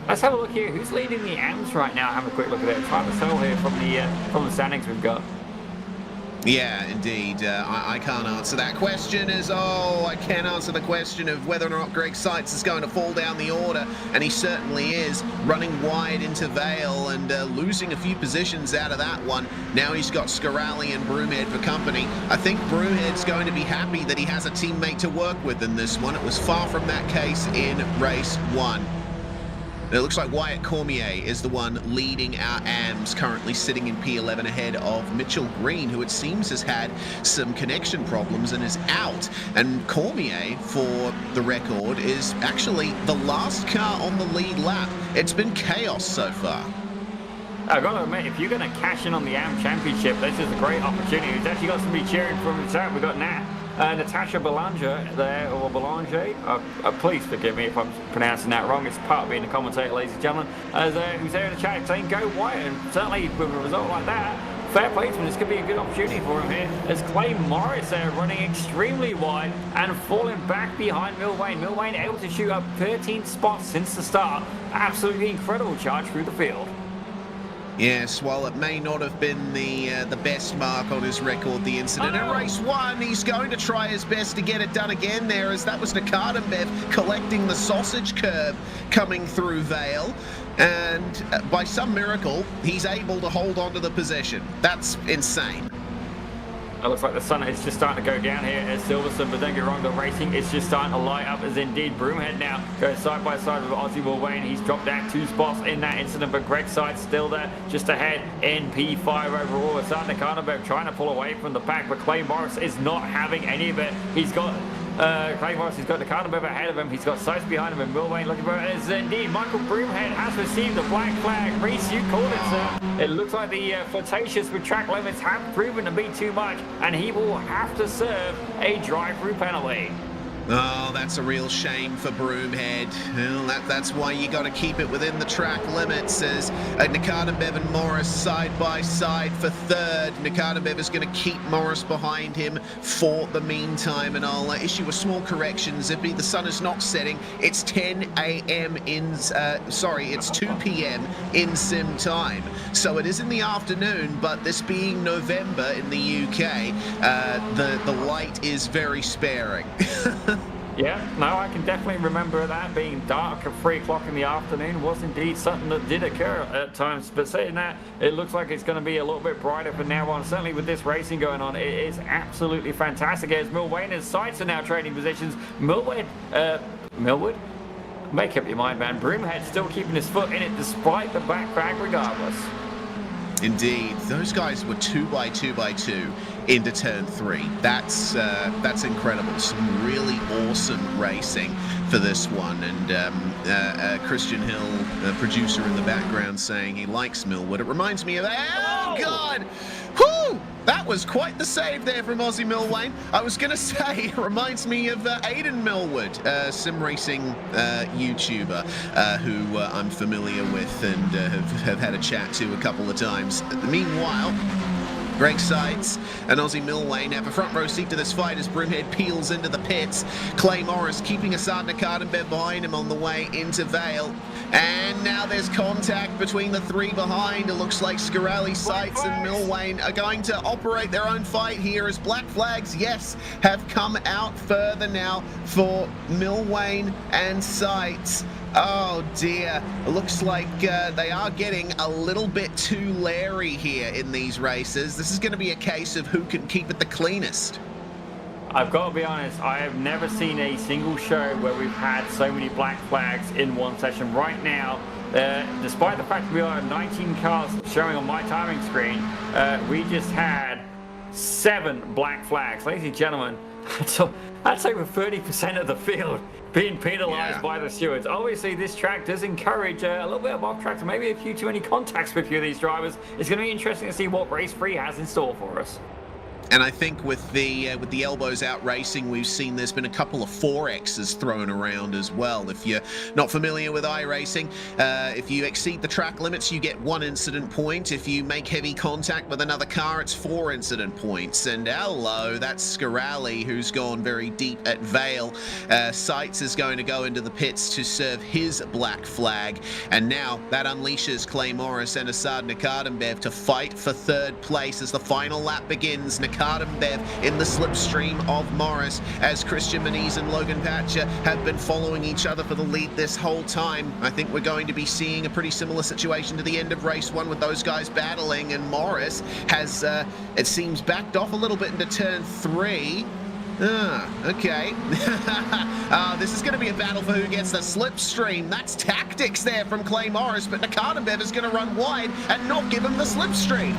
let's have a look here. Who's leading the AMs right now? Have a quick look at it. It's hard to tell here from the standings we've got. Yeah, indeed. I can't answer that question I can answer the question of whether or not Greg Sykes is going to fall down the order, and he certainly is, running wide into Vale and losing a few positions out of that one. Now he's got Scarelli and Broomhead for company. I think Broomhead's going to be happy that he has a teammate to work with in this one. It was far from that case in race 1. It looks like Wyatt Cormier is the one leading our AMs, currently sitting in P11 ahead of Mitchell Green, who it seems has had some connection problems and is out. And Cormier, for the record, is actually the last car on the lead lap. It's been chaos so far. I've got to admit, if you're going to cash in on the AM Championship, this is a great opportunity. We've actually got somebody cheering from the chat. We've got Natasha Belanger there, or Belanger. Please forgive me if I'm pronouncing that wrong. It's part of being a commentator, ladies and gentlemen. Who's there in the chat saying, go Wyatt. And certainly with a result like that, fair play to him. This could be a good opportunity for him here. As Clay Morris there running extremely wide and falling back behind Milwayne. Milwayne able to shoot up 13 spots since the start. Absolutely incredible charge through the field. Yes, while it may not have been the best mark on his record, the incident in race 1, he's going to try his best to get it done again there, as that was Nakadenbev collecting the sausage curve coming through Vale. And by some miracle, he's able to hold on to the position. That's insane. It looks like the sun is just starting to go down here at Silverstone, but don't get wrong, the racing is just starting to light up, as indeed Broomhead now goes side by side with Ozzy Milwayne. He's dropped down 2 spots in that incident, but Greg Sykes still there, just ahead in P5 overall. It's starting to Carnaberg trying to pull away from the pack, but Clay Morris is not having any of it. He's got Clay Morris, he's got the Carnaberg ahead of him. He's got Sykes behind him, and Milwayne looking for it. As indeed Michael Broomhead has received the black flag. Reese, you called it, sir. It looks like the flirtatious with track limits have proven to be too much, and he will have to serve a drive-through penalty. Oh, that's a real shame for Broomhead. Well, that's why you got to keep it within the track limits, as Nakadenbev and Morris side by side for third. Nakadenbev is going to keep Morris behind him for the meantime, and I'll issue a small correction. Zippy, the sun is not setting. It's 10 a.m. it's 2 p.m. in sim time. So it is in the afternoon, but this being November in the UK, the light is very sparing. Yeah, no, I can definitely remember that being dark at 3 o'clock in the afternoon was indeed something that did occur at times. But saying that, it looks like it's going to be a little bit brighter from now on. Certainly with this racing going on, it is absolutely fantastic. As Milwayne and Sykes are now trading positions. Millwood? Make up your mind, man. Broomhead still keeping his foot in it despite the back crack regardless. Indeed, those guys were 2x2x2 into turn 3. That's incredible. Some really awesome racing for this one. And Christian Hill, producer in the background, saying he likes Millwood. It reminds me of God. Whew! That was quite the save there from Ozzy Milwayne. I was going to say, it reminds me of Aidan Millwood, sim racing YouTuber, who I'm familiar with and have had a chat to a couple of times. Meanwhile, Greg Sykes and Ozzy Milwayne have a front row seat to this fight as Broomhead peels into the pits. Clay Morris keeping Assad Nakadenbev behind him on the way into Vale. And now there's contact between the 3 behind. It looks like Scarelli, Sykes and Milwayne are going to operate their own fight here as black flags, yes, have come out further now for Milwayne and Sykes. Oh dear, it looks like they are getting a little bit too leery here in these races. This is going to be a case of who can keep it the cleanest. I've got to be honest, I have never seen a single show where we've had so many black flags in one session. Right now, despite the fact that we are 19 cars showing on my timing screen, we just had 7 black flags. Ladies and gentlemen, that's over 30% of the field being penalized by the stewards. Obviously, this track does encourage a little bit of off-track, maybe a few too many contacts with a few of these drivers. It's going to be interesting to see what race 3 has in store for us. And I think with the elbows out racing, we've seen there's been a couple of 4Xs thrown around as well. If you're not familiar with iRacing, if you exceed the track limits, you get 1 incident point. If you make heavy contact with another car, it's 4 incident points. And hello, that's Scarali, who's gone very deep at Vale. Seitz is going to go into the pits to serve his black flag. And now that unleashes Clay Morris and Asad Nikardembev to fight for 3rd place as the final lap begins. Nikardembev in the slipstream of Morris, as Christian Muniz and Logan Patcher have been following each other for the lead this whole time. I think we're going to be seeing a pretty similar situation to the end of race 1 with those guys battling, and Morris has, it seems, backed off a little bit into turn 3. Okay. This is going to be a battle for who gets the slipstream. That's tactics there from Clay Morris, but Nikardembev is going to run wide and not give him the slipstream.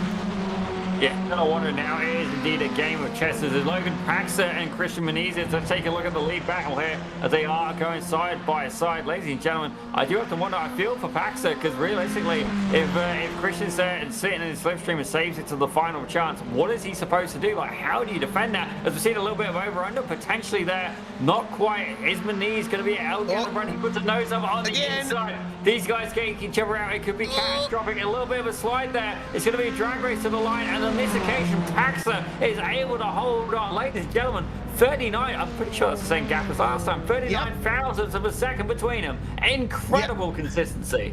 Yeah, no wonder now it is indeed a game of chess. As Logan Paxer and Christian Muniz, let's take a look at the lead battle here as they are going side by side. Ladies and gentlemen, I do have to wonder, I feel for Paxer, because realistically, if Christian's there and sitting in his slipstream and saves it to the final chance, what is he supposed to do? Like, how do you defend that? As we've seen a little bit of over-under potentially there, not quite. Is Muniz going to be out on the run? He puts a nose up on the inside. These guys getting each other out. It could be catastrophic. A little bit of a slide there. It's going to be a drag race to the line, and on this occasion, Paxer is able to hold on. Ladies and gentlemen, 39, I'm pretty sure it's the same gap as last time, 39 thousandths of a second between them. Incredible consistency.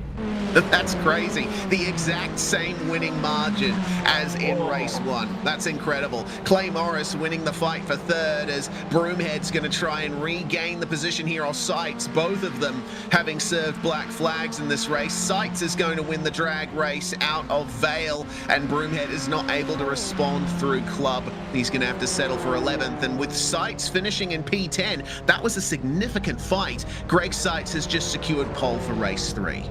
That's crazy. The exact same winning margin as in race 1. That's incredible. Clay Morris winning the fight for 3rd as Broomhead's going to try and regain the position here on Seitz, both of them having served black flags in this race. Seitz is going to win the drag race out of Vale, and Broomhead is not able to respond through club. He's going to have to settle for 11th, and with Seitz finishing in P10, that was a significant fight. Greg Seitz has just secured pole for race 3.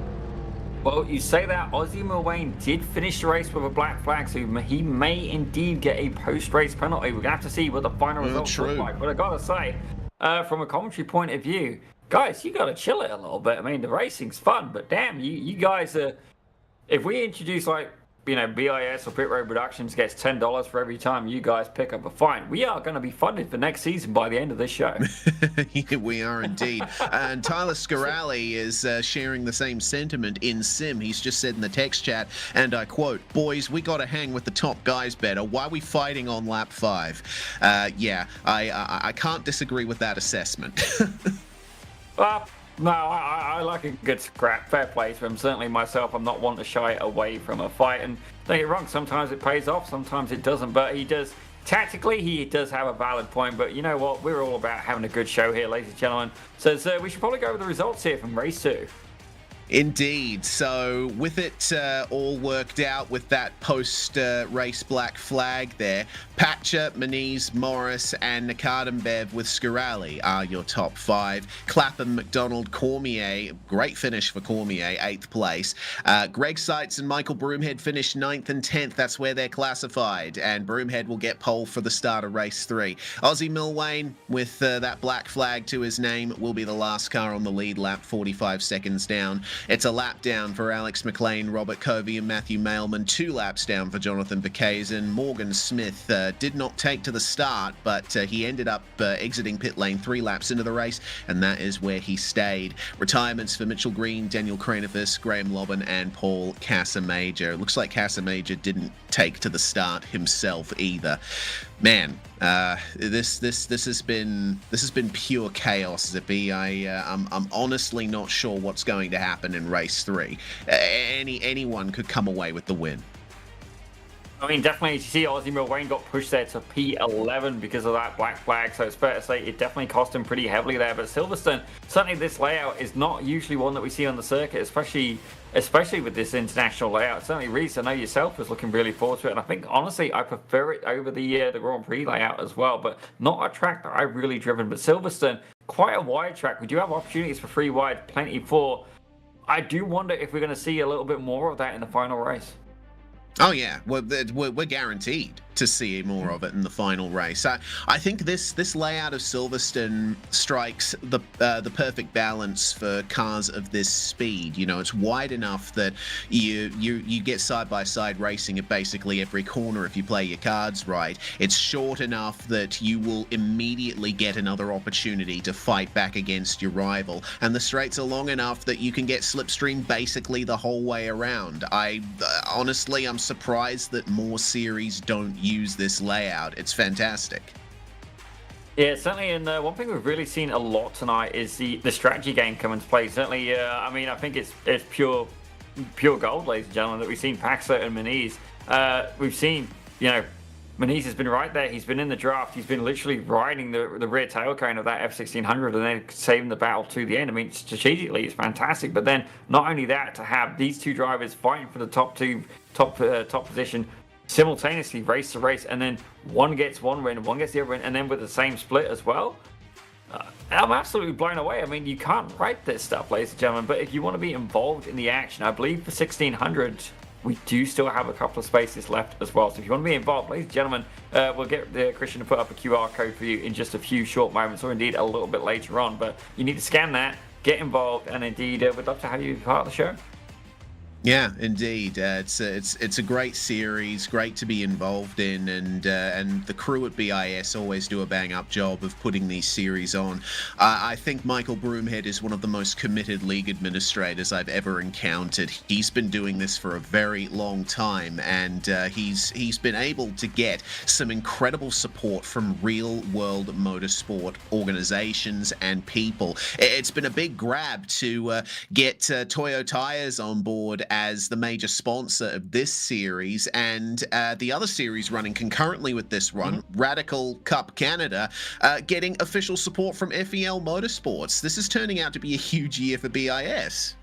Well, you say that Ozzy Milwain did finish the race with a black flag, so he may indeed get a post-race penalty. We're going to have to see what the final results look like. But I got to say, from a commentary point of view, guys, you got to chill it a little bit. I mean, the racing's fun, but damn, you guys are... If we introduce, like, you know, BIS or Pit Road Productions gets $10 for every time you guys pick up a fine, we are going to be funded for next season by the end of this show. Yeah, we are indeed. And Tyler Scarali is sharing the same sentiment in Sim. He's just said in the text chat, and I quote, "Boys, we got to hang with the top guys better. Why are we fighting on lap 5? Yeah, I can't disagree with that assessment. No, I like a good scrap. Fair play to him. Certainly myself, I'm not one to shy away from a fight. And don't get wrong, sometimes it pays off, sometimes it doesn't. But he does, tactically, he does have a valid point. But you know what? We're all about having a good show here, ladies and gentlemen. So we should probably go over the results here from race 2. Indeed. So with it all worked out with that post-race black flag there, Patcher, Muniz, Morris and Nikardembev with Scarali are your top 5. Clapham, McDonald, Cormier, great finish for Cormier, 8th place. Greg Seitz and Michael Broomhead finished 9th and 10th. That's where they're classified. And Broomhead will get pole for the start of race 3. Ozzy Milwain with that black flag to his name will be the last car on the lead lap, 45 seconds down. It's a lap down for Alex McLean, Robert Covey and Matthew Mailman. 2 laps down for Jonathan Becazen. Morgan Smith did not take to the start, but he ended up exiting pit lane 3 laps into the race, and that is where he stayed. Retirements for Mitchell Green, Daniel Cranifus, Graham Lobban and Paul Casamager. Looks like Casamager didn't take to the start himself either. Man, this has been pure chaos, Zippy. I'm honestly not sure what's going to happen in race 3. Anyone could come away with the win. I mean, definitely, you see Ozzy Milwain got pushed there to P11 because of that black flag, so it's fair to say it definitely cost him pretty heavily there. But Silverstone, certainly this layout is not usually one that we see on the circuit, especially with this international layout. Certainly, Reese, I know yourself was looking really forward to it, and I think, honestly, I prefer it over the Grand Prix layout as well, but not a track that I've really driven. But Silverstone, quite a wide track. We do have opportunities for 3 wide, plenty for. I do wonder if we're going to see a little bit more of that in the final race. Oh yeah, we're guaranteed to see more of it in the final race. I think this layout of Silverstone strikes the perfect balance for cars of this speed. You know, it's wide enough that you get side by side racing at basically every corner if you play your cards right. It's short enough that you will immediately get another opportunity to fight back against your rival, and the straights are long enough that you can get slipstream basically the whole way around. Honestly, I'm surprised that more series don't use this layout. It's fantastic. Yeah, certainly, and one thing we've really seen a lot tonight is the strategy game come into play. Certainly, I mean, I think it's pure gold, ladies and gentlemen, that we've seen Paxo and Moniz. We've seen, you know, Moniz has been right there. He's been in the draft. He's been literally riding the rear tail cone of that F1600 and then saving the battle to the end. I mean, strategically, it's fantastic. But then, not only that, to have these two drivers fighting for the top position simultaneously, race to race, and then one gets one win, one gets the other win, and then with the same split as well. I'm absolutely blown away. I mean, you can't write this stuff, ladies and gentlemen. But if you want to be involved in the action, I believe for 1600. We do still have a couple of spaces left as well. So if you want to be involved, ladies and gentlemen, we'll get Christian to put up a QR code for you in just a few short moments, or indeed a little bit later on. But you need to scan that, get involved, and indeed, we'd love to have you part of the show. Yeah, indeed. It's a great series, great to be involved in, and the crew at BIS always do a bang-up job of putting these series on. I think Michael Broomhead is one of the most committed league administrators I've ever encountered. He's been doing this for a very long time, and he's been able to get some incredible support from real-world motorsport organizations and people. It's been a big grab to get Toyo tires on board as the major sponsor of this series, and the other series running concurrently with this one, Radical Cup Canada, getting official support from FEL Motorsports. This is turning out to be a huge year for BIS.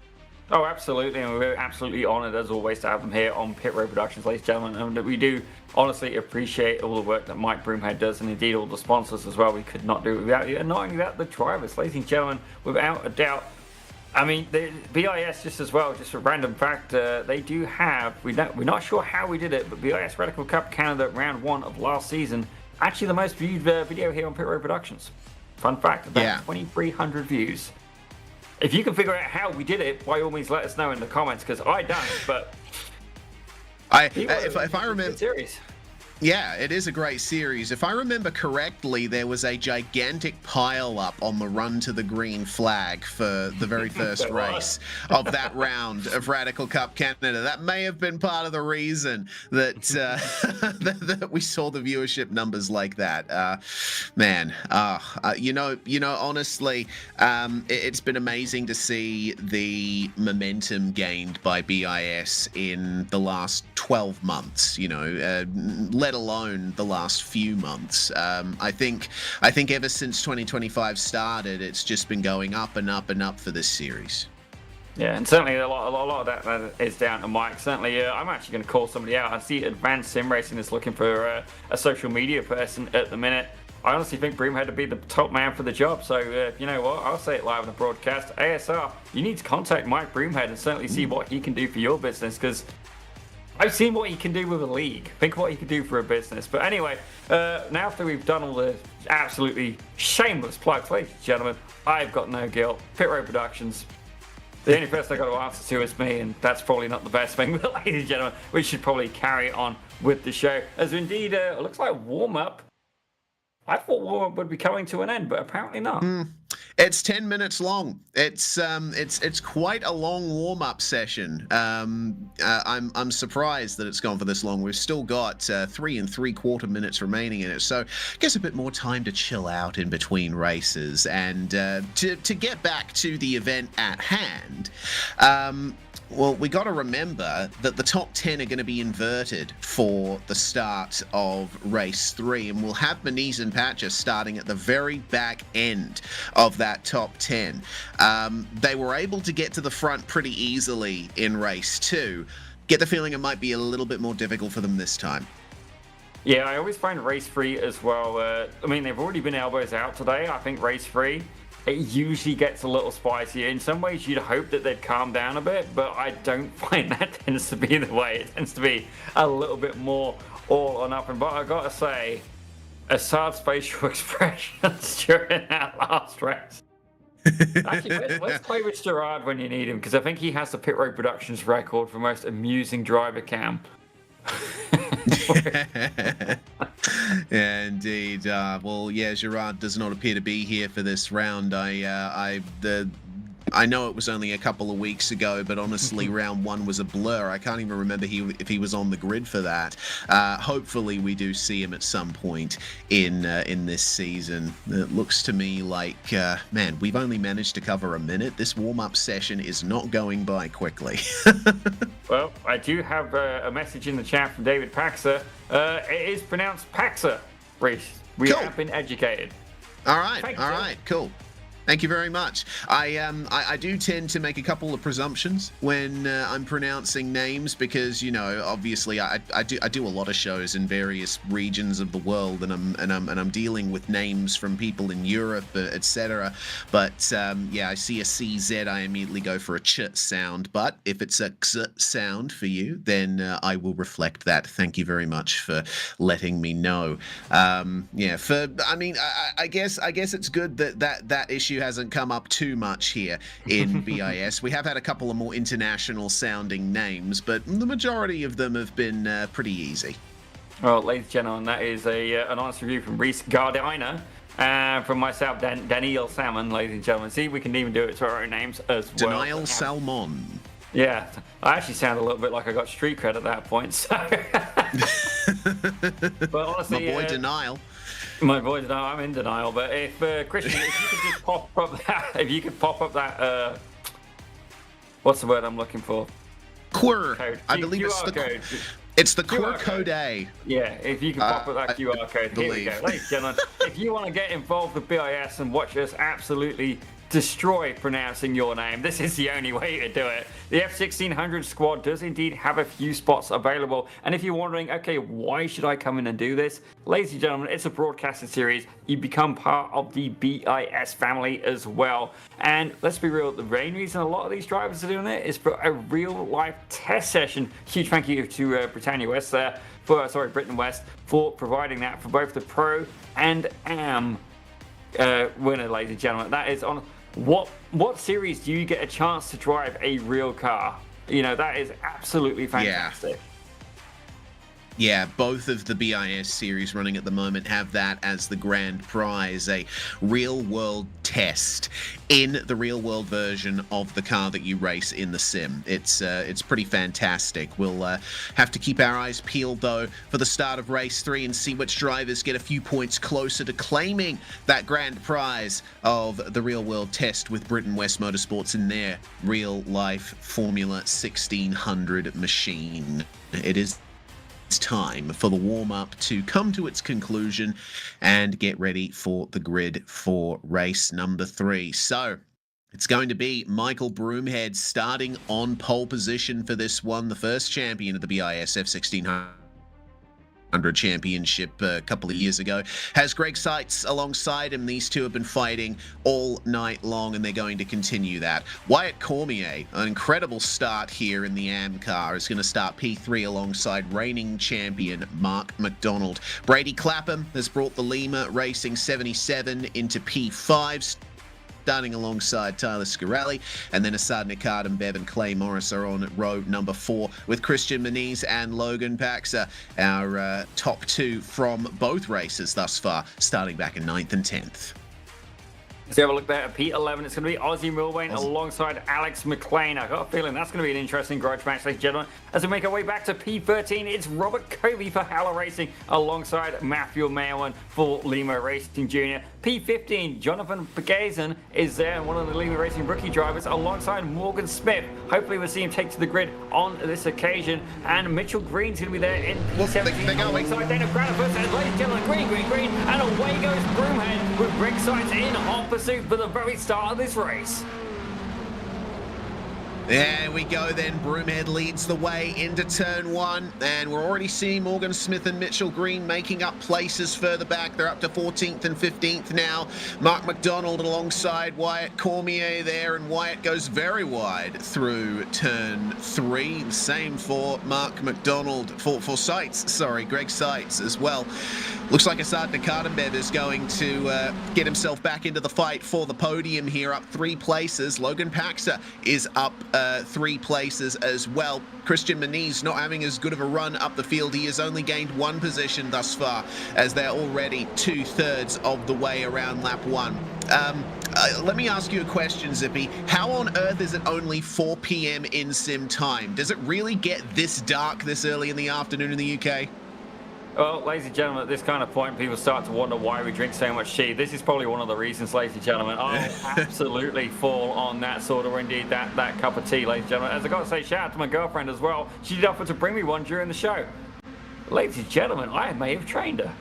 Oh, absolutely, and we're absolutely honoured, as always, to have them here on Pit Road Productions, ladies and gentlemen, and we do honestly appreciate all the work that Mike Broomhead does, and indeed all the sponsors as well. We could not do it without you, and not only that, the drivers, ladies and gentlemen, without a doubt. I mean, the BIS, just as well, just a random fact, they do have, we're not sure how we did it, but BIS Radical Cup Canada round 1 of last season, actually the most viewed video here on Pit Road Productions. Fun fact, about 2,300 views. If you can figure out how we did it, by all means let us know in the comments, because I don't, but if I remember, series. Yeah, it is a great series. If I remember correctly, there was a gigantic pile-up on the run to the green flag for the very first race of that round of Radical Cup Canada. That may have been part of the reason that that we saw the viewership numbers like that. Honestly, it's been amazing to see the momentum gained by BIS in the last 12 months, let alone the last few months. I think ever since 2025 started, it's just been going up and up and up for this series. Yeah, and certainly a lot of that is down to Mike. Certainly, I'm actually going to call somebody out. I see Advanced Sim Racing is looking for a social media person at the minute. I honestly think Broomhead to be the top man for the job. So, you know what? I'll say it live on the broadcast. ASR, you need to contact Mike Broomhead and certainly see what he can do for your business, because I've seen what he can do with a league. Think what he can do for a business. But anyway, now after we've done all the absolutely shameless plugs, ladies and gentlemen, I've got no guilt. Pit Road Productions. The only person I got to answer to is me, and that's probably not the best thing. But ladies and gentlemen, we should probably carry on with the show. As indeed, it looks like warm-up. I thought warm-up would be coming to an end, but apparently not. It's 10 minutes long. It's quite a long warm-up session. I'm surprised that it's gone for this long. We've still got 3 3/4 minutes remaining in it, so I guess a bit more time to chill out in between races and to get back to the event at hand. Well, we got to remember that the top 10 are going to be inverted for the start of race 3, and we'll have Moniz and Patcher starting at the very back end of that top 10. They were able to get to the front pretty easily in race 2. Get the feeling it might be a little bit more difficult for them this time. Yeah, I always find race 3 as well. I mean, they've already been elbows out today. I think race 3, it usually gets a little spicy. In some ways, you'd hope that they'd calm down a bit, but I don't find that tends to be the way. It tends to be a little bit more all or nothing. But I gotta say, Assad's facial expressions during that last race. Actually, let's play with Gerard when you need him, because I think he has the Pit Road Productions record for most amusing driver cam. Yeah, indeed. Well, yeah, Gerard does not appear to be here for this round. I know it was only a couple of weeks ago, but honestly, round one was a blur. I can't even remember if he was on the grid for that. Hopefully, we do see him at some point in this season. It looks to me like, man, we've only managed to cover a minute. This warm-up session is not going by quickly. Well, I do have a message in the chat from David Paxa. It is pronounced Paxa, Reese. We Cool. have been educated. All right, Thank all you. right, cool. Thank you very much. I do tend to make a couple of presumptions when I'm pronouncing names because, you know, obviously I do a lot of shows in various regions of the world, and I'm dealing with names from people in Europe, etc. But yeah, I see a CZ, I immediately go for a ch sound. But if it's a x sound for you, then I will reflect that. Thank you very much for letting me know. Yeah, I guess it's good that issue hasn't come up too much here in BIS. We have had a couple of more international sounding names, but the majority of them have been pretty easy. Well, ladies and gentlemen, that is an honest review from Reese Gardiner. From myself, Daniel Salmon, ladies and gentlemen. See, we can even do it to our own names as well. Denial Salmon. Yeah, I actually sound a little bit like I got street cred at that point. So, but honestly, my boy Denial. My boy Denial, I'm in denial. But if Christian, if you could just pop up that, what's the word I'm looking for? QR. Code. I believe it's the QR code A. Yeah, if you can pop up that QR code. Here we go. Ladies and gentlemen, if you want to get involved with BIS and watch us absolutely destroy pronouncing your name, this is the only way to do it. The F1600 squad does indeed have a few spots available, and if you're wondering, okay, why should I come in and do this? Ladies and gentlemen, it's a broadcasting series. You become part of the BIS family as well, and let's be real, the main reason a lot of these drivers are doing it is for a real life test session. Huge thank you to Britannia West there, Britain West, for providing that for both the Pro and Am winner, ladies and gentlemen. That is on what series do you get a chance to drive a real car? You know, that is absolutely fantastic. Yeah, both of the BIS series running at the moment have that as the grand prize, a real-world test in the real-world version of the car that you race in the sim. It's pretty fantastic. We'll have to keep our eyes peeled, though, for the start of Race 3 and see which drivers get a few points closer to claiming that grand prize of the real-world test with Britain West Motorsports in their real-life Formula 1600 machine. It is time for the warm-up to come to its conclusion and get ready for the grid for race number 3. So it's going to be Michael Broomhead starting on pole position for this one, the first champion of the BIS F1600 championship a couple of years ago, has Greg Seitz alongside him. These two have been fighting all night long, and they're going to continue that. Wyatt Cormier, an incredible start here in the AM car, is going to start P3 alongside reigning champion Mark McDonald. Brady Clapham has brought the Lima Racing 77 into P5, starting alongside Tyler Scarelli, and then Assad Nicard and Bev and Clay Morris are on row number 4 with Christian Moniz and Logan Paxa, our top 2 from both races thus far, starting back in 9th and 10th. Let's have a look there at P11. It's going to be Ozzy Milwain alongside Alex McLean. I've got a feeling that's going to be an interesting garage match, ladies and gentlemen. As we make our way back to P13, it's Robert Covey for Halla Racing alongside Matthew Mayowan for Lima Racing Jr. P15, Jonathan Pagazan is there, one of the Lima Racing rookie drivers, alongside Morgan Smith. Hopefully we'll see him take to the grid on this occasion. And Mitchell Green's going to be there in P17 alongside Dana Granifus. And ladies and gentlemen, green, and away goes Broomhead with Greg Seitz in hot pursuit for the very start of this race. There we go then. Broomhead leads the way into turn 1, and we're already seeing Morgan Smith and Mitchell Green making up places further back. They're up to 14th and 15th now. Mark McDonald alongside Wyatt Cormier there, and Wyatt goes very wide through turn 3. The same for Mark McDonald, for Greg Seitz as well. Looks like Asad Nakatembev is going to get himself back into the fight for the podium here, up 3 places. Logan Paxer is up 3 places as well. Christian Muniz not having as good of a run up the field. He has only gained 1 position thus far, as they're already 2/3 of the way around lap 1. Let me ask you a question, Zippy. How on earth is it only 4 p.m. in sim time? Does it really get this dark this early in the afternoon in the UK? Well, ladies and gentlemen, at this kind of point, people start to wonder why we drink so much tea. This is probably one of the reasons, ladies and gentlemen. I'll absolutely fall on that sort of, or indeed that cup of tea, ladies and gentlemen. As I got to say, shout out to my girlfriend as well. She did offer to bring me one during the show. Ladies and gentlemen, I may have trained her.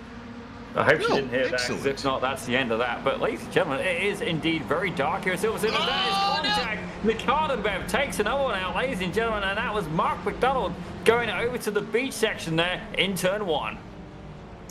I hope she didn't hear that, because if not, that's the end of that. But ladies and gentlemen, it is indeed very dark here at Silverstone. And that is contact. Nakatembev takes another one out, ladies and gentlemen, and that was Mark McDonald going over to the beach section there in turn 1.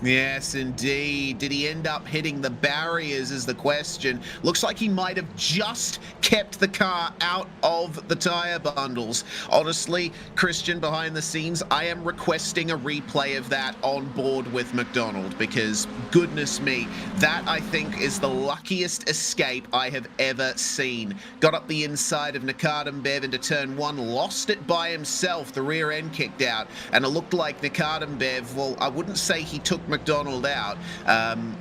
Yes, indeed. Did he end up hitting the barriers is the question. Looks like he might have just kept the car out of the tyre bundles. Honestly, Christian, behind the scenes, I am requesting a replay of that on board with McDonald, because goodness me, that I think is the luckiest escape I have ever seen. Got up the inside of Nakatembev into turn 1, lost it by himself, the rear end kicked out, and it looked like Nakatembev, well, I wouldn't say he took McDonald out.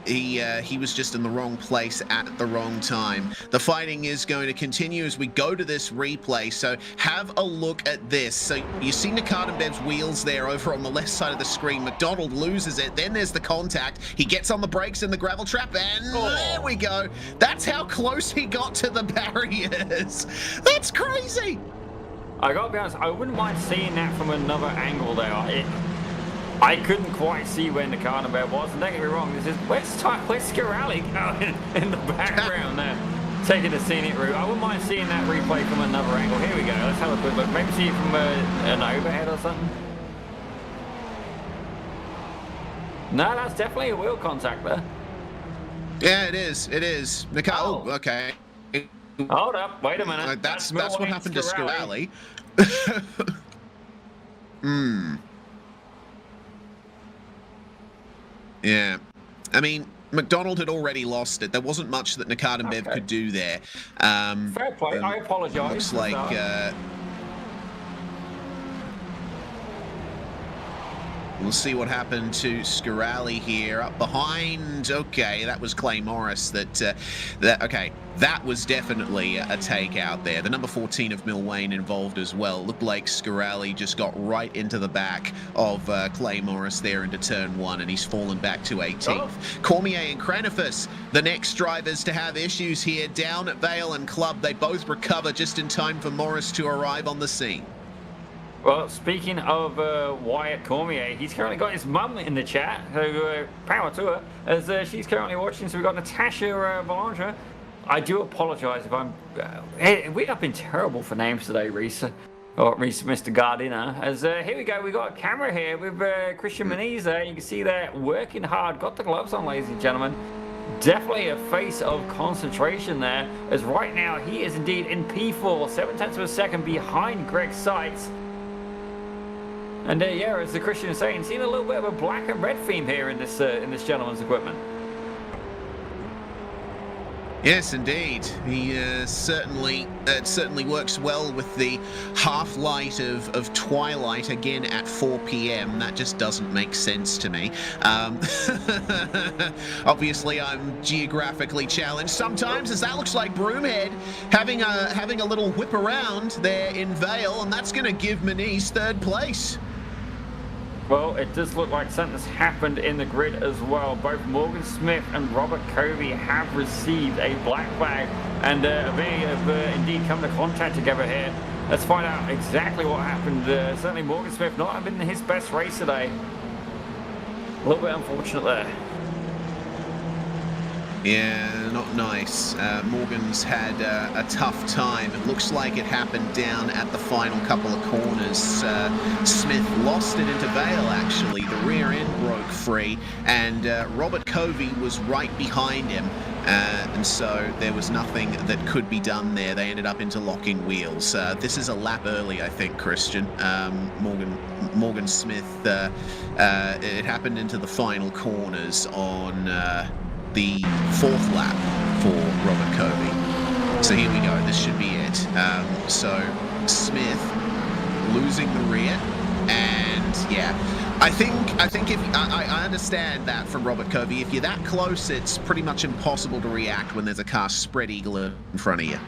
He was just in the wrong place at the wrong time. The fighting is going to continue as we go to this replay, so have a look at this. So you see Nakatembev wheels there over on the left side of the screen. McDonald loses it, then there's the contact. He gets on the brakes in the gravel trap, and there we go. That's how close he got to the barriers. That's crazy. I gotta be honest, I wouldn't mind seeing that from another angle there. I couldn't quite see where Nakatembev was, and don't get me wrong, where's Scarali going in the background there, taking the scenic route. I wouldn't mind seeing that replay from another angle. Here we go, let's have a quick look. Maybe see it from an overhead or something. No, that's definitely a wheel contact there. Yeah, it is. It is. Oh, okay. Hold up, wait a minute. That's what happened to Scarali. Yeah, I mean, McDonald had already lost it. There wasn't much that Nakatembev could do there. Fair play. I apologise. Looks like we'll see what happened to Scarali here up behind. Okay, that was Clay Morris. That was definitely a takeout there. The number 14 of Milwaine involved as well. Looked like Scarali just got right into the back of Clay Morris there into turn 1, and he's fallen back to 18th. Cormier and Kranifus, the next drivers to have issues here down at Vale and Club. They both recover just in time for Morris to arrive on the scene. Well, speaking of Wyatt Cormier, he's currently got his mum in the chat, so power to her, as she's currently watching. So we've got Natasha Boulanger. I do apologise if I'm... we have been terrible for names today, Reese. Or Reese, Mr. Gardiner. As here we go, we've got a camera here with Christian Muniz there. You can see they're working hard. Got the gloves on, ladies and gentlemen. Definitely a face of concentration there, as right now he is indeed in P4, 7/10 of a second behind Greg Seitz. And yeah, as the Christian is saying, seeing a little bit of a black and red theme here in this gentleman's equipment. Yes, indeed. He certainly works well with the half light of twilight again at 4 p.m. That just doesn't make sense to me. Obviously, I'm geographically challenged sometimes, as that looks like Broomhead having a little whip around there in Vale, and that's going to give Muniz 3rd place. Well, it does look like something's happened in the grid as well. Both Morgan Smith and Robert Covey have received a black flag, and they have indeed come to contact together here. Let's find out exactly what happened. Certainly Morgan Smith not having his best race today. A little bit unfortunate there. Yeah, not nice. Morgan's had a tough time. It looks like it happened down at the final couple of corners. Smith lost it into Vale, actually. The rear end broke free, and Robert Covey was right behind him. And so there was nothing that could be done there. They ended up interlocking wheels. This is a lap early, I think, Christian. Morgan Smith, it happened into the final corners on the 4th lap for Robert Covey. So here we go. This should be it. So Smith losing the rear, and yeah, I think if I understand that from Robert Covey. If you're that close, it's pretty much impossible to react when there's a car spread eagle in front of you.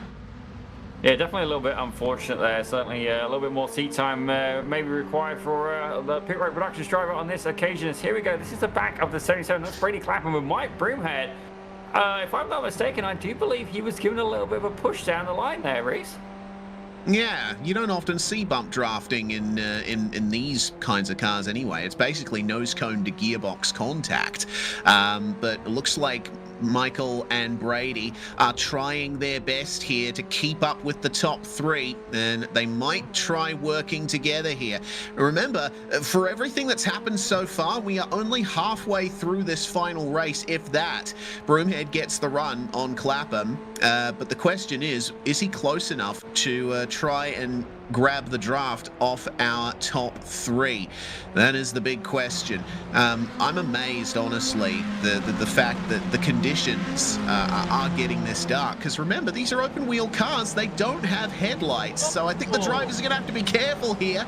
Yeah, definitely a little bit unfortunate there. Certainly a little bit more seat time maybe required for the pit road productions driver on this occasion. As here we go. This is the back of the 77. That's Brady Clapham with Mike Broomhead. If I'm not mistaken, I do believe he was given a little bit of a push down the line there, Reese. Yeah, you don't often see bump drafting in these kinds of cars anyway. It's basically nose cone to gearbox contact. But it looks like Michael and Brady are trying their best here to keep up with the top 3, and they might try working together here. Remember, for everything that's happened so far, we are only halfway through this final race, if that. Broomhead gets the run on Clapham, but the question is he close enough to try and grab the draft off our top 3? That is the big question. I'm amazed, honestly, the fact that the conditions are getting this dark, because remember, these are open wheel cars. They don't have headlights, so I think the drivers are going to have to be careful here.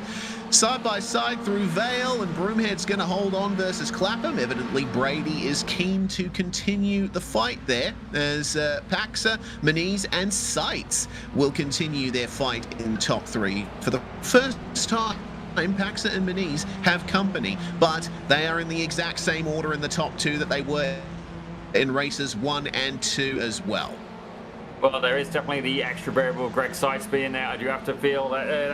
Side by side through Vale, and Broomhead's going to hold on versus Clapham. Evidently, Brady is keen to continue the fight there, as Paxa, Moniz, and Seitz will continue their fight in the top 3 for the first time. Paxa and Moniz have company, but they are in the exact same order in the top 2 that they were in races 1 and 2 as well. Well, there is definitely the extra variable of Greg Seitz being there. I do have to feel that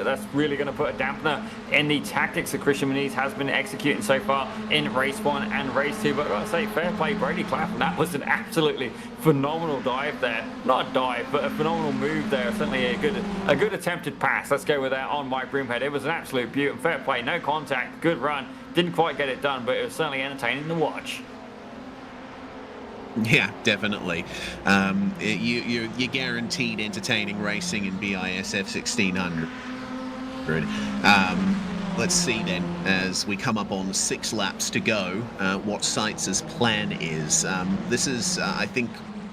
that's really going to put a dampener in the tactics that Christian Moniz has been executing so far in race 1 and race 2. But I've got to say, fair play, Brady Clapham. That was an absolutely phenomenal dive there. Not a dive, but a phenomenal move there. Certainly a good attempted pass. Let's go with that on Mike Broomhead. It was an absolute beauty. And fair play, no contact, good run. Didn't quite get it done, but it was certainly entertaining to watch. Yeah, definitely. You're guaranteed entertaining racing in BIS F1600. Let's see then, as we come up on 6 laps to go, what Seitz's plan is. This is, I think,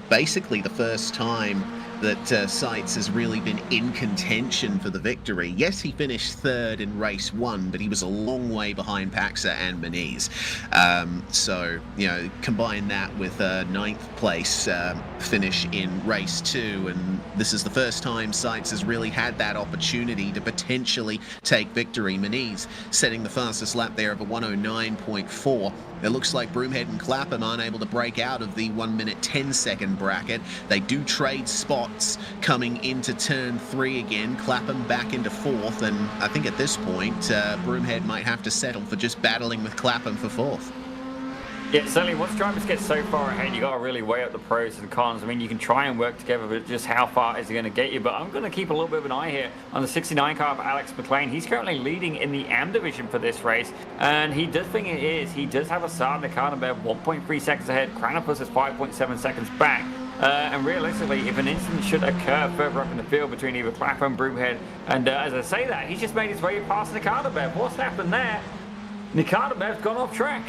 basically the first time that Seitz has really been in contention for the victory. Yes, he finished 3rd in race 1, but he was a long way behind Paxa and Moniz. So, you know, combine that with a 9th place finish in race 2, and this is the first time Seitz has really had that opportunity to potentially take victory. Moniz setting the fastest lap there of a 109.4. It looks like Broomhead and Clapham aren't able to break out of the 1 minute 10 second bracket. They do trade spots coming into turn 3 again. Clapham back into 4th, and I think at this point, Broomhead might have to settle for just battling with Clapham for 4th. Yeah, certainly once drivers get so far ahead, you got to really weigh up the pros and cons. I mean, you can try and work together, but just how far is it going to get you? But I'm going to keep a little bit of an eye here on the 69 car of Alex McLean. He's currently leading in the AM division for this race, and he does think it is. He does have a Saab Nakata 1.3 seconds ahead. Kranopus is 5.7 seconds back. And realistically, if an incident should occur further up in the field between either Clapham, Broomhead, and as I say that, he's just made his way past Nakata Bev. What's happened there? Nakata Bev's gone off track.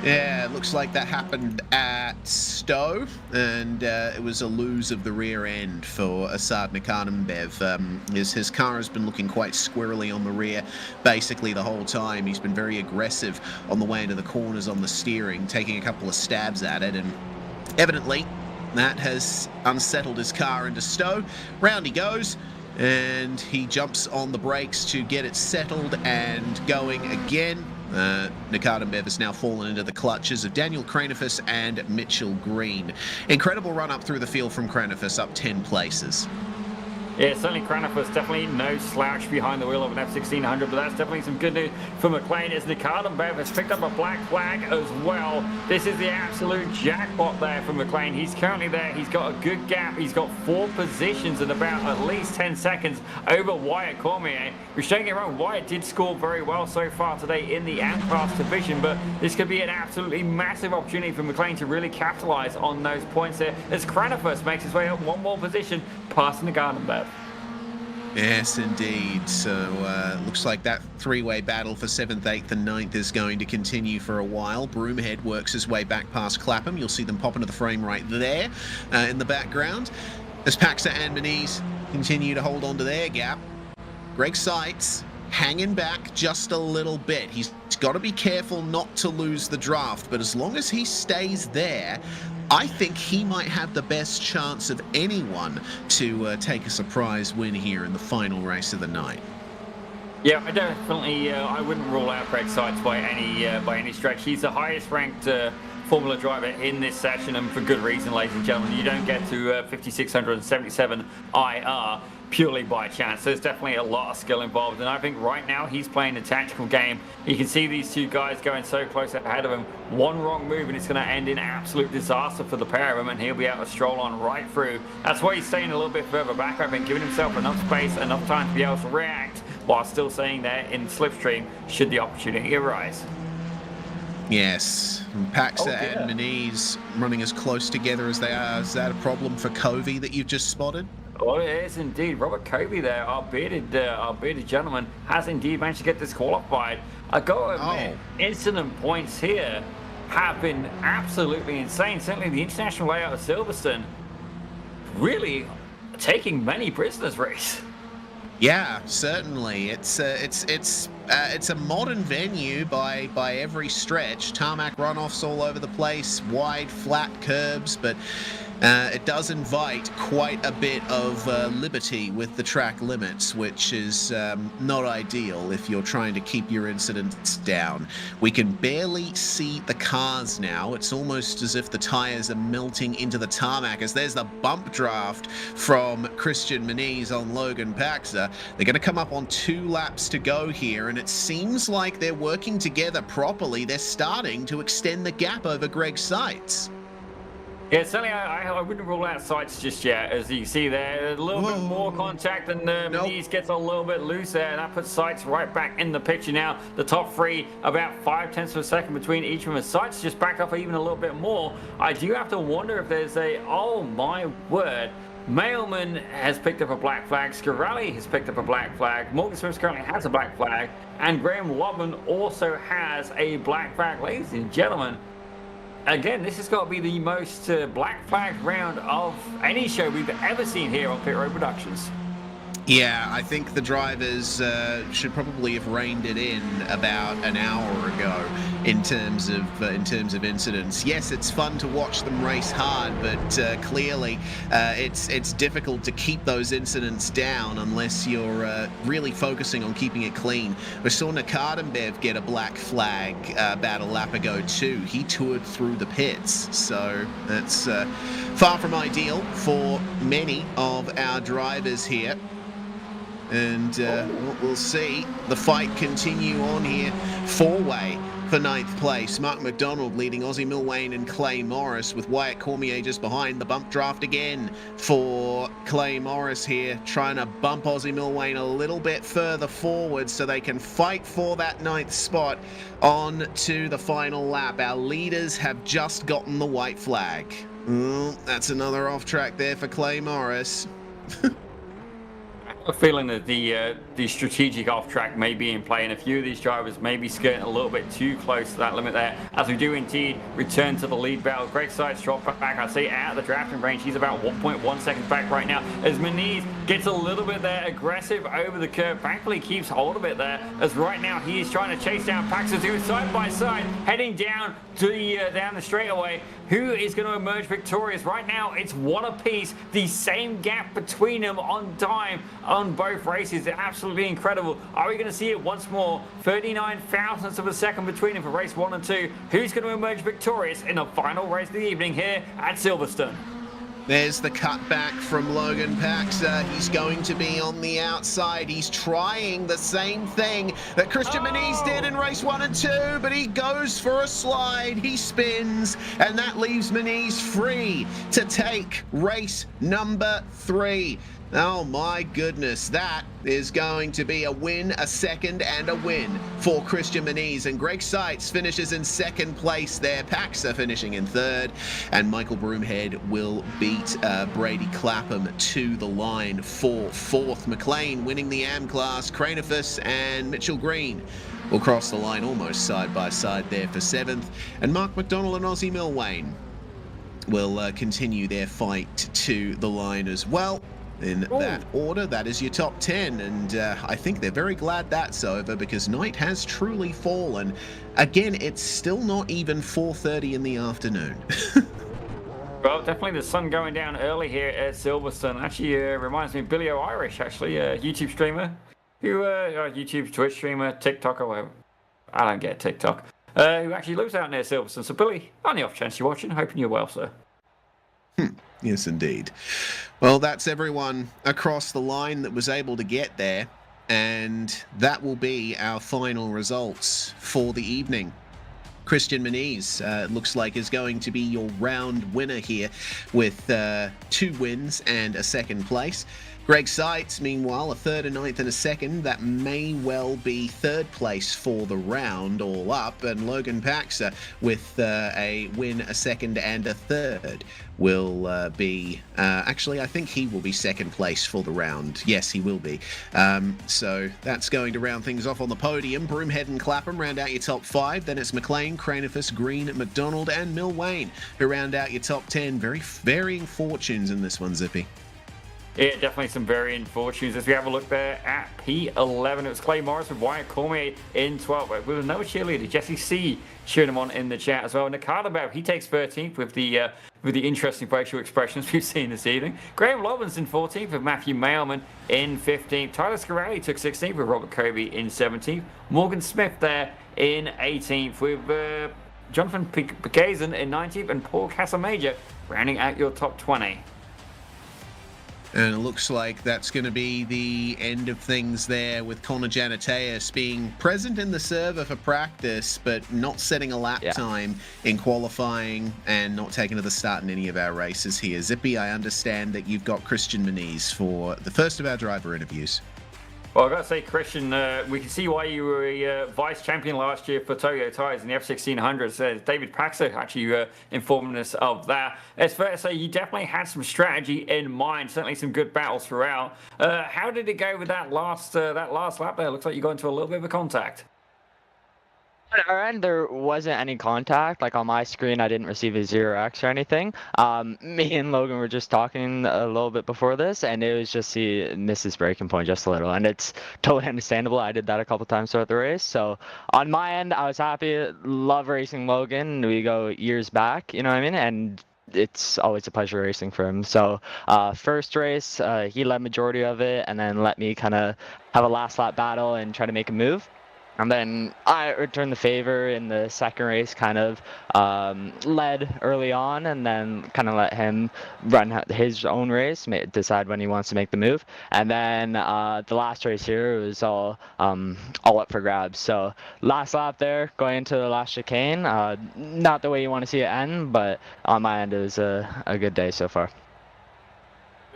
Yeah, it looks like that happened at Stowe, and it was a lose of the rear end for Asad Nakhanenbev. His car has been looking quite squirrely on the rear basically the whole time. He's been very aggressive on the way into the corners on the steering, taking a couple of stabs at it, and evidently that has unsettled his car into Stowe. Round he goes, and he jumps on the brakes to get it settled and going again. Nakhanenbev has now fallen into the clutches of Daniel Kranofus and Mitchell Green. Incredible run up through the field from Kranofus, up 10 places. Yeah, certainly Cranifus definitely no slouch behind the wheel of an F1600, but that's definitely some good news for McLean as Nicardo Bev has picked up a black flag as well. This is the absolute jackpot there for McLean. He's currently there. He's got a good gap. He's got 4 positions in about at least 10 seconds over Wyatt Cormier. Which, don't get me wrong, Wyatt did score very well so far today in the AMP-class division, but this could be an absolutely massive opportunity for McLean to really capitalize on those points there as Cranifus makes his way up 1 more position past Nicardo Bev. Yes, indeed. So looks like that 3-way battle for 7th, 8th and 9th is going to continue for a while. Broomhead works his way back past Clapham. You'll see them pop into the frame right there in the background. As Paxa and Moniz continue to hold on to their gap. Greg Seitz hanging back just a little bit. He's got to be careful not to lose the draft, but as long as he stays there, I think he might have the best chance of anyone to take a surprise win here in the final race of the night. Yeah, I definitely, I wouldn't rule out Greg Seitz by any stretch. He's the highest ranked Formula driver in this session, and for good reason, ladies and gentlemen. You don't get to 5677 IR purely by chance. There's definitely a lot of skill involved, and I think right now he's playing a tactical game. You can see these two guys going so close ahead of him. One wrong move and it's going to end in absolute disaster for the pair of them, and he'll be able to stroll on right through. That's why he's staying a little bit further back, I think, giving himself enough space, enough time to be able to react while still staying there in slipstream should the opportunity arise. Yes, Paxa and Moniz running as close together as they are. Is that a problem for Covey that you've just spotted? Oh, it is indeed. Robert Covey there, our bearded gentleman, has indeed managed to get disqualified. I got to admit, incident points here have been absolutely insane. Certainly the international layout of Silverstone really taking many prisoners, Reese. Yeah, certainly. It's a modern venue by every stretch. Tarmac runoffs all over the place, wide, flat curbs, but it does invite quite a bit of liberty with the track limits, which is not ideal if you're trying to keep your incidents down. We can barely see the cars now. It's almost as if the tires are melting into the tarmac, as there's the bump draft from Christian Moniz on Logan Paxa. They're going to come up on 2 laps to go here, and it seems like they're working together properly. They're starting to extend the gap over Greg Seitz. Yeah, certainly I wouldn't rule out Seitz just yet. As you see there, a little bit more contact, and Moniz gets a little bit loose there, and that puts Seitz right back in the picture now. The top 3, about 0.5 of a second between each of them. Seitz just backed off even a little bit more. I do have to wonder if there's a, oh my word, Mailman has picked up a black flag, Scarelli has picked up a black flag, Morgan Smith currently has a black flag, and Graham Lobman also has a black flag. Ladies and gentlemen, again, this has got to be the most black flag round of any show we've ever seen here on Pit Road Productions. Yeah, I think the drivers should probably have reined it in about an hour ago in terms of incidents. Yes, it's fun to watch them race hard, but clearly it's difficult to keep those incidents down unless you're really focusing on keeping it clean. We saw Nicardenbev get a black flag about a lap ago too. He toured through the pits, so that's far from ideal for many of our drivers here. And we'll see the fight continue on here. 4-way for 9th place. Mark McDonald leading Ozzy Milwane and Clay Morris, with Wyatt Cormier just behind. The bump draft again for Clay Morris here, trying to bump Ozzy Milwane a little bit further forward so they can fight for that 9th spot on to the final lap. Our leaders have just gotten the white flag. That's another off track there for Clay Morris. A feeling that the strategic off track may be in play, and a few of these drivers may be skirting a little bit too close to that limit there, as we do indeed return to the lead battle. Greg Seitz dropped back, I'd say, out of the drafting range. He's about 1.1 seconds back right now, as Moniz gets a little bit there aggressive over the curve. Thankfully keeps hold of it there, as right now he is trying to chase down Paxa, who is side by side heading down to the down the straightaway. Who is going to emerge victorious? Right now it's 1 apiece, the same gap between them on time on both races. Absolutely incredible. Are we going to see it once more? 39 thousandths of a second between them for race 1 and 2. Who's going to emerge victorious in the final race of the evening here at Silverstone? There's the cutback from Logan Paxer. He's going to be on the outside. He's trying the same thing that Christian Muniz did in race 1 and 2, but he goes for a slide. He spins, and that leaves Muniz free to take race number 3. Oh my goodness, that is going to be a win, a second, and a win for Christian Muniz. And Greg Seitz finishes in second place there. Paxer finishing in third. And Michael Broomhead will beat Brady Clapham to the line for fourth. McLean winning the AM class. Cranifus and Mitchell Green will cross the line almost side by side there for seventh. And Mark McDonald and Ozzie Milwain will continue their fight to the line as well. In that order, that is your top 10, and I think they're very glad that's over because night has truly fallen. Again, it's still not even 4:30 in the afternoon. Well, definitely the sun going down early here at Silverstone. Actually, reminds me of Billy O'Irish, actually, a YouTube streamer, who YouTube, Twitch streamer, TikTok, or whatever. I don't get TikTok. Who actually lives out near Silverstone. So, Billy, on the off chance you're watching, hoping you're well, sir. Yes, indeed. Well, that's everyone across the line that was able to get there, and that will be our final results for the evening. Christian Muniz, looks like, is going to be your round winner here with 2 wins and a second place. Greg Seitz, meanwhile, a third, a ninth, and a second. That may well be third place for the round all up. And Logan Paxer with a win, a second, and a third will be... actually, I think he will be second place for the round. Yes, he will be. So that's going to round things off on the podium. Broomhead and Clapham round out your top 5. Then it's McLean, Cranifus, Green, McDonald, and Milwain who round out your top 10. Very varying fortunes in this one, Zippy. Yeah, definitely some varying fortunes. As we have a look there at P11, it was Clay Morris with Wyatt Cormier in 12th. With another cheerleader, Jesse C, cheering him on in the chat as well. Nakata Bev, he takes 13th with the interesting facial expressions we've seen this evening. Graham Lobbins in 14th with Matthew Mailman in 15th. Tyler Scarelli took 16th with Robert Kobe in 17th. Morgan Smith there in 18th with Jonathan Picazan in 19th and Paul Casamajor rounding out your top 20. And it looks like that's going to be the end of things there with Connor Janateus being present in the server for practice, but not setting a lap time in qualifying and not taking to the start in any of our races here. Zippy, I understand that you've got Christian Muniz for the first of our driver interviews. Well, I've got to say, Christian, we can see why you were a vice champion last year for Toyo tyres in the F1600. David Paxer actually informing us of that. It's fair to say you definitely had some strategy in mind, certainly some good battles throughout. How did it go with that last lap there? Looks like you got into a little bit of a contact. On our end, there wasn't any contact. Like on my screen, I didn't receive a 0x or anything. Me and Logan were just talking a little bit before this, and it was just he missed his braking point just a little, and it's totally understandable. I did that a couple times throughout the race. So on my end, I was happy. Love racing Logan. We go years back, you know what I mean? And it's always a pleasure racing for him. So first race, he led majority of it, and then let me kind of have a last lap battle and try to make a move. And then I returned the favor in the second race, kind of led early on, and then kind of let him run his own race, decide when he wants to make the move. And then the last race here was all up for grabs. So last lap there, going into the last chicane, not the way you want to see it end, but on my end, it was a good day so far.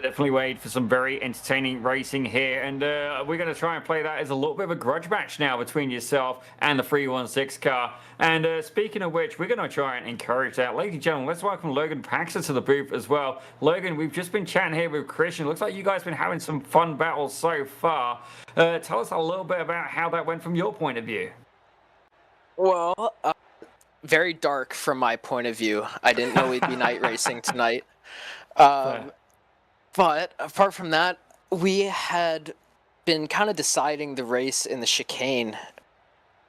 Definitely wait for some very entertaining racing here, and we're going to try and play that as a little bit of a grudge match now between yourself and the 316 car. And speaking of which, we're going to try and encourage that. Ladies and gentlemen, let's welcome Logan Paxer to the booth as well. Logan, we've just been chatting here with Christian. Looks like you guys have been having some fun battles so far. Tell us a little bit about how that went from your point of view. Well, very dark from my point of view. I didn't know we'd be night racing tonight. But apart from that, we had been kind of deciding the race in the chicane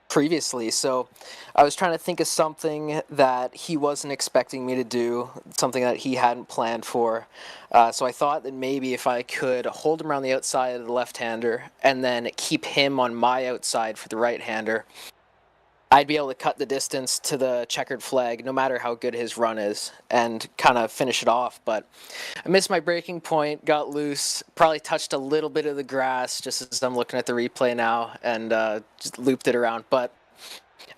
previously. So I was trying to think of something that he wasn't expecting me to do, something that he hadn't planned for. So I thought that maybe if I could hold him around the outside of the left-hander and then keep him on my outside for the right-hander, I'd be able to cut the distance to the checkered flag no matter how good his run is and kind of finish it off. But I missed my braking point, got loose, probably touched a little bit of the grass just as I'm looking at the replay now, and just looped it around. But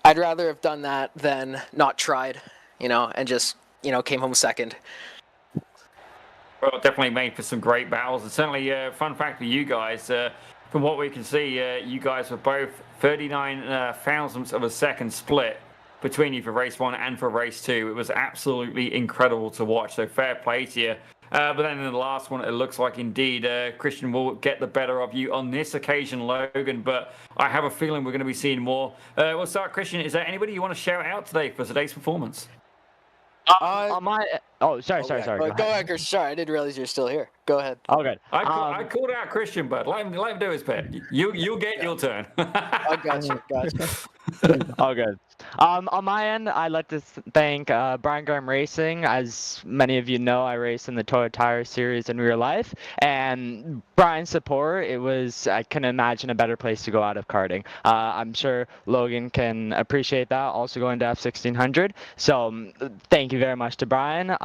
I'd rather have done that than not tried, and just, came home second. Well, definitely made for some great battles. And certainly, fun fact for you guys, from what we can see, you guys were both 39 thousandths of a second split between you for race 1 and for race 2. It was absolutely incredible to watch, so fair play to you. But then in the last one, it looks like indeed Christian will get the better of you on this occasion, Logan. But I have a feeling we're going to be seeing more. We'll start, Christian. Is there anybody you want to shout out today for today's performance? On my... sorry. Go ahead, Chris. Sorry, I didn't realize you're still here. Go ahead. Oh, good. I called out Christian, but let him do his bit. You'll get your turn. I gotcha. All good. On my end, I'd like to thank Brian Graham Racing. As many of you know, I race in the Toyo Tire Series in real life, and Brian's support, I couldn't imagine a better place to go out of karting. I'm sure Logan can appreciate that, also going to F1600. So thank you very much to Brian.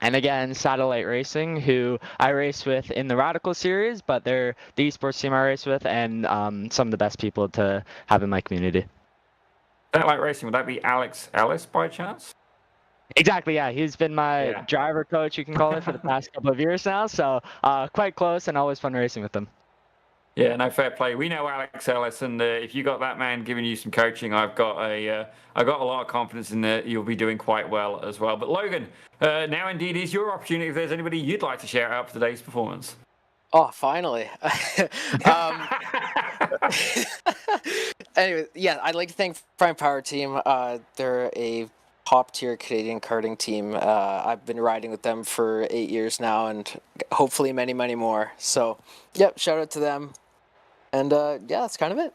And again, Satellite Racing, who I race with in the Radical Series, but they're the esports team I race with, and some of the best people to have in my community. Satellite Racing, would that be Alex Ellis by chance? Exactly, yeah. He's been my driver coach, you can call it, for the past couple of years now. So quite close and always fun racing with him. Yeah, no, fair play. We know Alex Ellis, and if you got that man giving you some coaching, I've got a lot of confidence in that you'll be doing quite well as well. But Logan, now indeed is your opportunity. If there's anybody you'd like to shout out for today's performance. Oh, finally. Anyway, yeah, I'd like to thank Prime Power Team. They're a top-tier Canadian karting team. I've been riding with them for 8 years now, and hopefully many, many more. So, yep, shout out to them. And yeah, that's kind of it.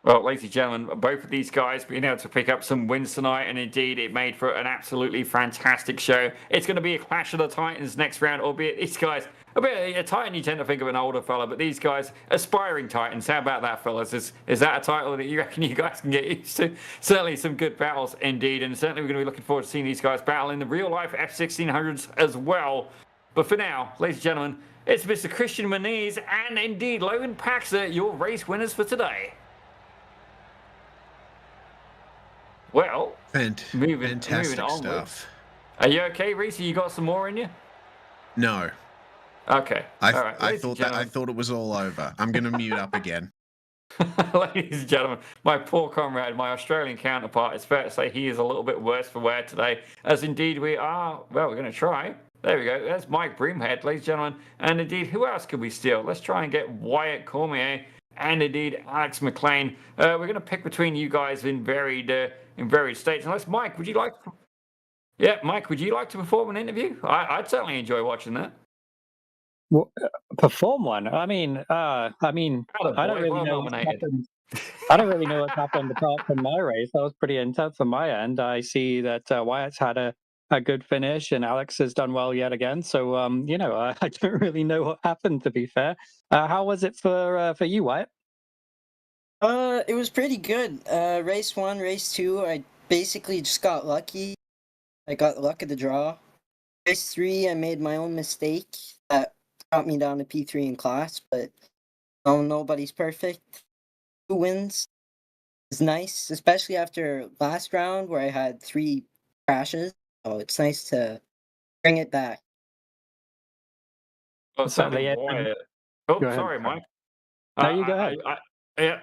Well, ladies and gentlemen, both of these guys being able to pick up some wins tonight, and indeed it made for an absolutely fantastic show. It's going to be a clash of the Titans next round, albeit these guys, a Titan you tend to think of an older fella, but these guys, aspiring Titans. How about that, fellas? Is that a title that you reckon you guys can get used to? Certainly some good battles indeed, and certainly we're going to be looking forward to seeing these guys battle in the real-life F1600s as well. But for now, ladies and gentlemen, it's Mr. Christian Moniz and indeed Logan Paxer, your race winners for today. Well, fantastic moving stuff. Are you okay, Reese? You got some more in you? No. Okay. I thought it was all over. I'm going to mute up again. Ladies and gentlemen, my poor comrade, my Australian counterpart, it's fair to say he is a little bit worse for wear today, as indeed we are. Well, we're going to try. There we go. There's Mike Broomhead, ladies and gentlemen. And indeed, who else could we steal? Let's try and get Wyatt Cormier and indeed Alex McLean. We're going to pick between you guys in varied states. Unless, Mike, would you like to perform an interview? I'd certainly enjoy watching that. Well, perform one. I don't really know what's happened. I don't really know what's happened apart from my race. That was pretty intense on my end. I see that Wyatt's had a good finish and Alex has done well yet again. So I don't really know what happened, to be fair. How was it for you, Wyatt? It was pretty good. Race 1, race 2, I basically just got lucky. I got the luck of the draw. Race 3, I made my own mistake that got me down to P3 in class, but nobody's perfect. 2 wins is nice, especially after last round where I had 3 crashes. So it's nice to bring it back. Oh, Certainly. Sorry, Mike. No, you go ahead.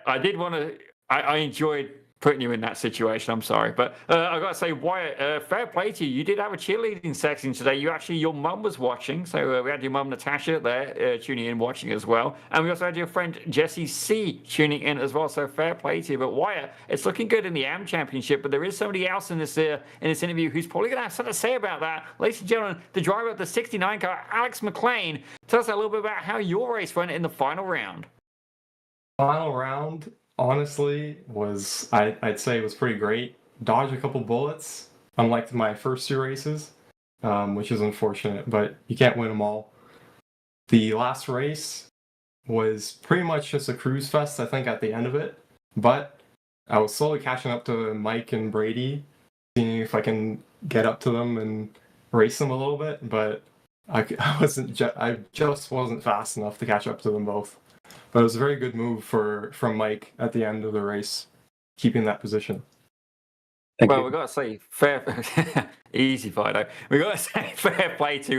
I did want to. I enjoyed putting you in that situation. I'm sorry, but I got to say, Wyatt, fair play to you. You did have a cheerleading section today. Your mum was watching, so we had your mum Natasha there tuning in, watching as well, and we also had your friend Jessie C tuning in as well. So fair play to you. But Wyatt, it's looking good in the AM Championship, but there is somebody else in this interview who's probably going to have something to say about that. Ladies and gentlemen, the driver of the 69 car, Alex McLean. Tell us a little bit about how your race went in the final round. Final round, honestly, I'd say it was pretty great. Dodged a couple bullets, unlike my first 2 races, which is unfortunate, but you can't win them all. The last race was pretty much just a cruise fest, I think, at the end of it, but I was slowly catching up to Mike and Brady, seeing if I can get up to them and race them a little bit, but I just wasn't fast enough to catch up to them both. But it was a very good move from Mike at the end of the race, keeping that position. We've got to say fair, easy Fido. We've got to say fair play to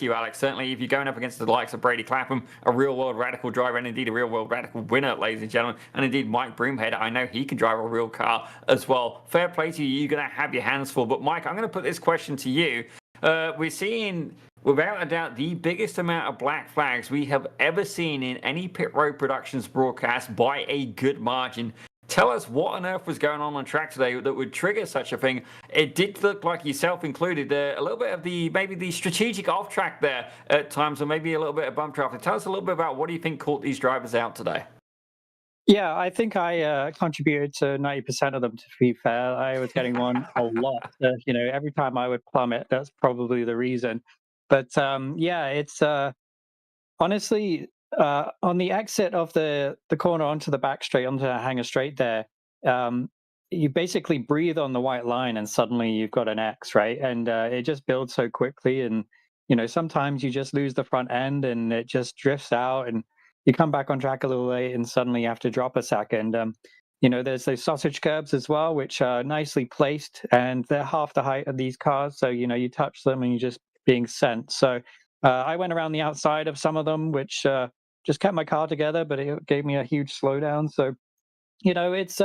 you, Alex. Certainly, if you're going up against the likes of Brady Clapham, a real world radical driver, and indeed a real world radical winner, ladies and gentlemen, and indeed Mike Broomhead, I know he can drive a real car as well. Fair play to you. You're going to have your hands full. But Mike, I'm going to put this question to you. We're seeing, without a doubt, the biggest amount of black flags we have ever seen in any Pit Road Productions broadcast by a good margin. Tell us what on earth was going on track today that would trigger such a thing. It did look like, yourself included, a little bit of maybe the strategic off track there at times, or maybe a little bit of bump traffic. Tell us a little bit about what do you think caught these drivers out today? Yeah, I think I contributed to 90% of them, to be fair. I was getting one a lot. Every time I would plummet, that's probably the reason. But yeah, it's honestly, on the exit of the corner onto the back straight, onto the hanger straight there, you basically breathe on the white line and suddenly you've got an X, right? And it just builds so quickly. And, sometimes you just lose the front end and it just drifts out and you come back on track a little late and suddenly you have to drop a second. There's those sausage curbs as well, which are nicely placed and they're half the height of these cars. So, you touch them and you're just being sent. So I went around the outside of some of them, which just kept my car together, but it gave me a huge slowdown. So, it's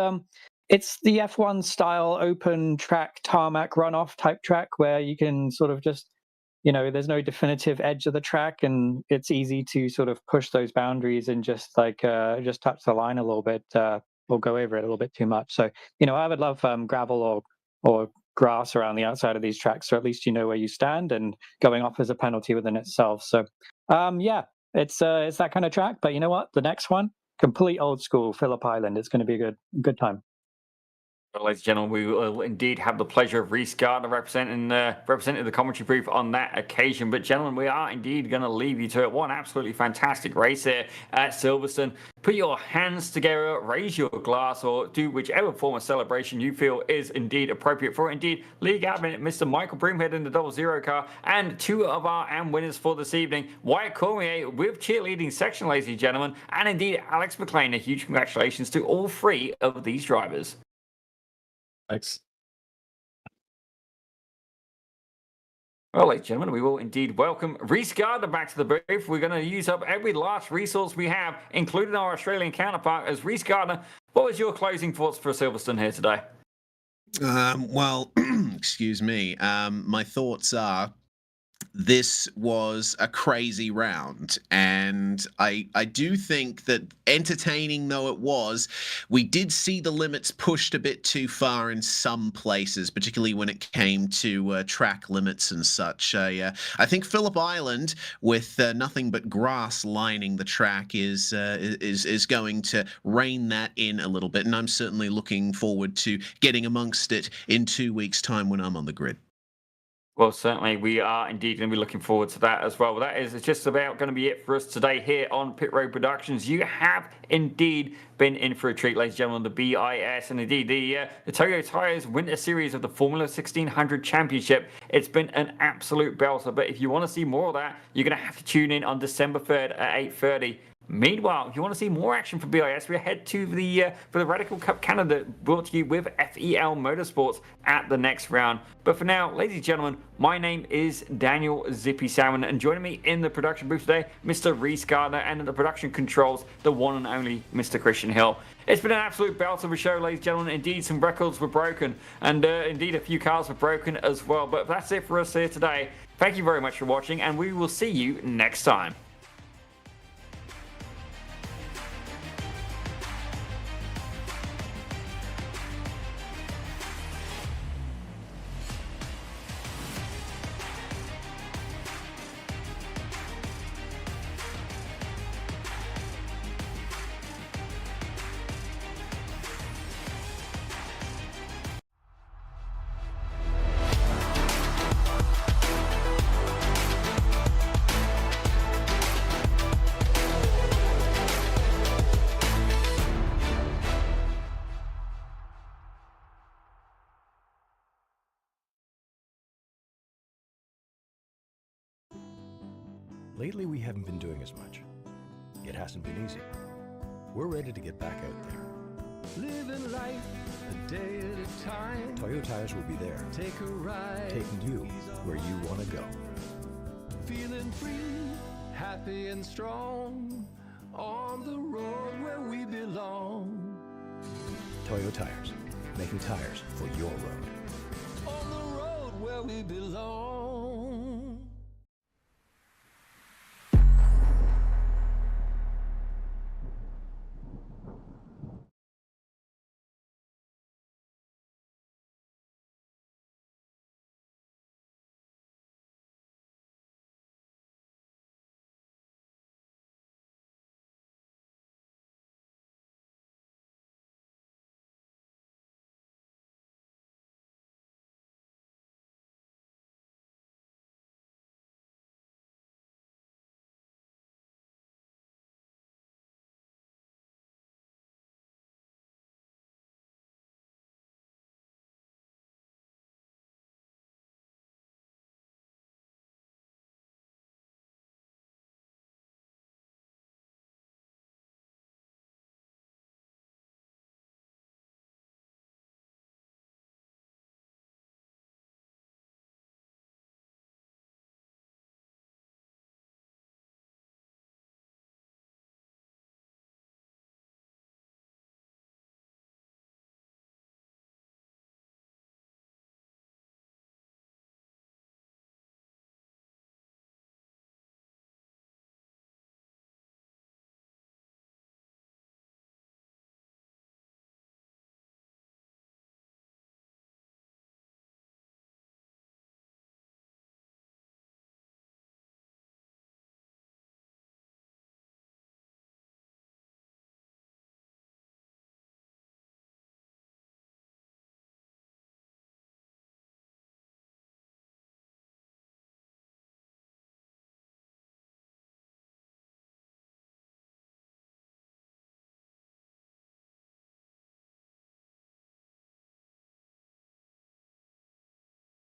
the F1 style open track tarmac runoff type track where you can sort of just, there's no definitive edge of the track and it's easy to sort of push those boundaries and just touch the line a little bit or go over it a little bit too much. So, I would love gravel or grass around the outside of these tracks, so at least you know where you stand, and going off is a penalty within itself. So, yeah. It's that kind of track, but you know what? The next one, complete old school, Phillip Island. It's going to be a good time. Well, ladies and gentlemen, we will indeed have the pleasure of Reese Gardner representing the commentary booth on that occasion. But gentlemen, we are indeed going to leave you to it. What an absolutely fantastic race here at Silverstone. Put your hands together, raise your glass, or do whichever form of celebration you feel is indeed appropriate for it. Indeed, league admin, Mr. Michael Broomhead in the 00 car, and two of our AM winners for this evening, Wyatt Cormier with cheerleading section, ladies and gentlemen, and indeed Alex McLean. A huge congratulations to all three of these drivers. Thanks. Well, ladies and gentlemen, we will indeed welcome Reese Gardner back to the booth. We're going to use up every last resource we have, including our Australian counterpart. As Reese Gardner, what was your closing thoughts for Silverstone here today? Well, excuse me. My thoughts are, this was a crazy round, and I do think that, entertaining though it was, we did see the limits pushed a bit too far in some places, particularly when it came to track limits and such. I think Phillip Island, with nothing but grass lining the track, is going to rein that in a little bit, and I'm certainly looking forward to getting amongst it in 2 weeks' time when I'm on the grid. Well, certainly we are indeed going to be looking forward to that as well. Well, that is just about going to be it for us today here on Pit Road Productions. You have indeed been in for a treat, ladies and gentlemen, the BIS and indeed the Toyo Tires Winter Series of the Formula 1600 Championship. It's been an absolute belter, but if you want to see more of that, you're going to have to tune in on December 3rd at 8:30. Meanwhile, if you want to see more action from BIS, we head to for the Radical Cup Canada, brought to you with FEL Motorsports at the next round. But for now, ladies and gentlemen, my name is Daniel Zippy Salmon, and joining me in the production booth today, Mr. Reese Gardner, and at the production controls, the one and only Mr. Christian Hill. It's been an absolute belt of a show, ladies and gentlemen. Indeed, some records were broken, and indeed a few cars were broken as well. But that's it for us here today. Thank you very much for watching, and we will see you next time. Lately, we haven't been doing as much. It hasn't been easy. We're ready to get back out there. Living life a day at a time. Toyo tires will be there, Take a ride. taking you where you want to go. Feeling free, happy and strong. On the road where we belong. Toyo tires, making tires for your road. On the road where we belong.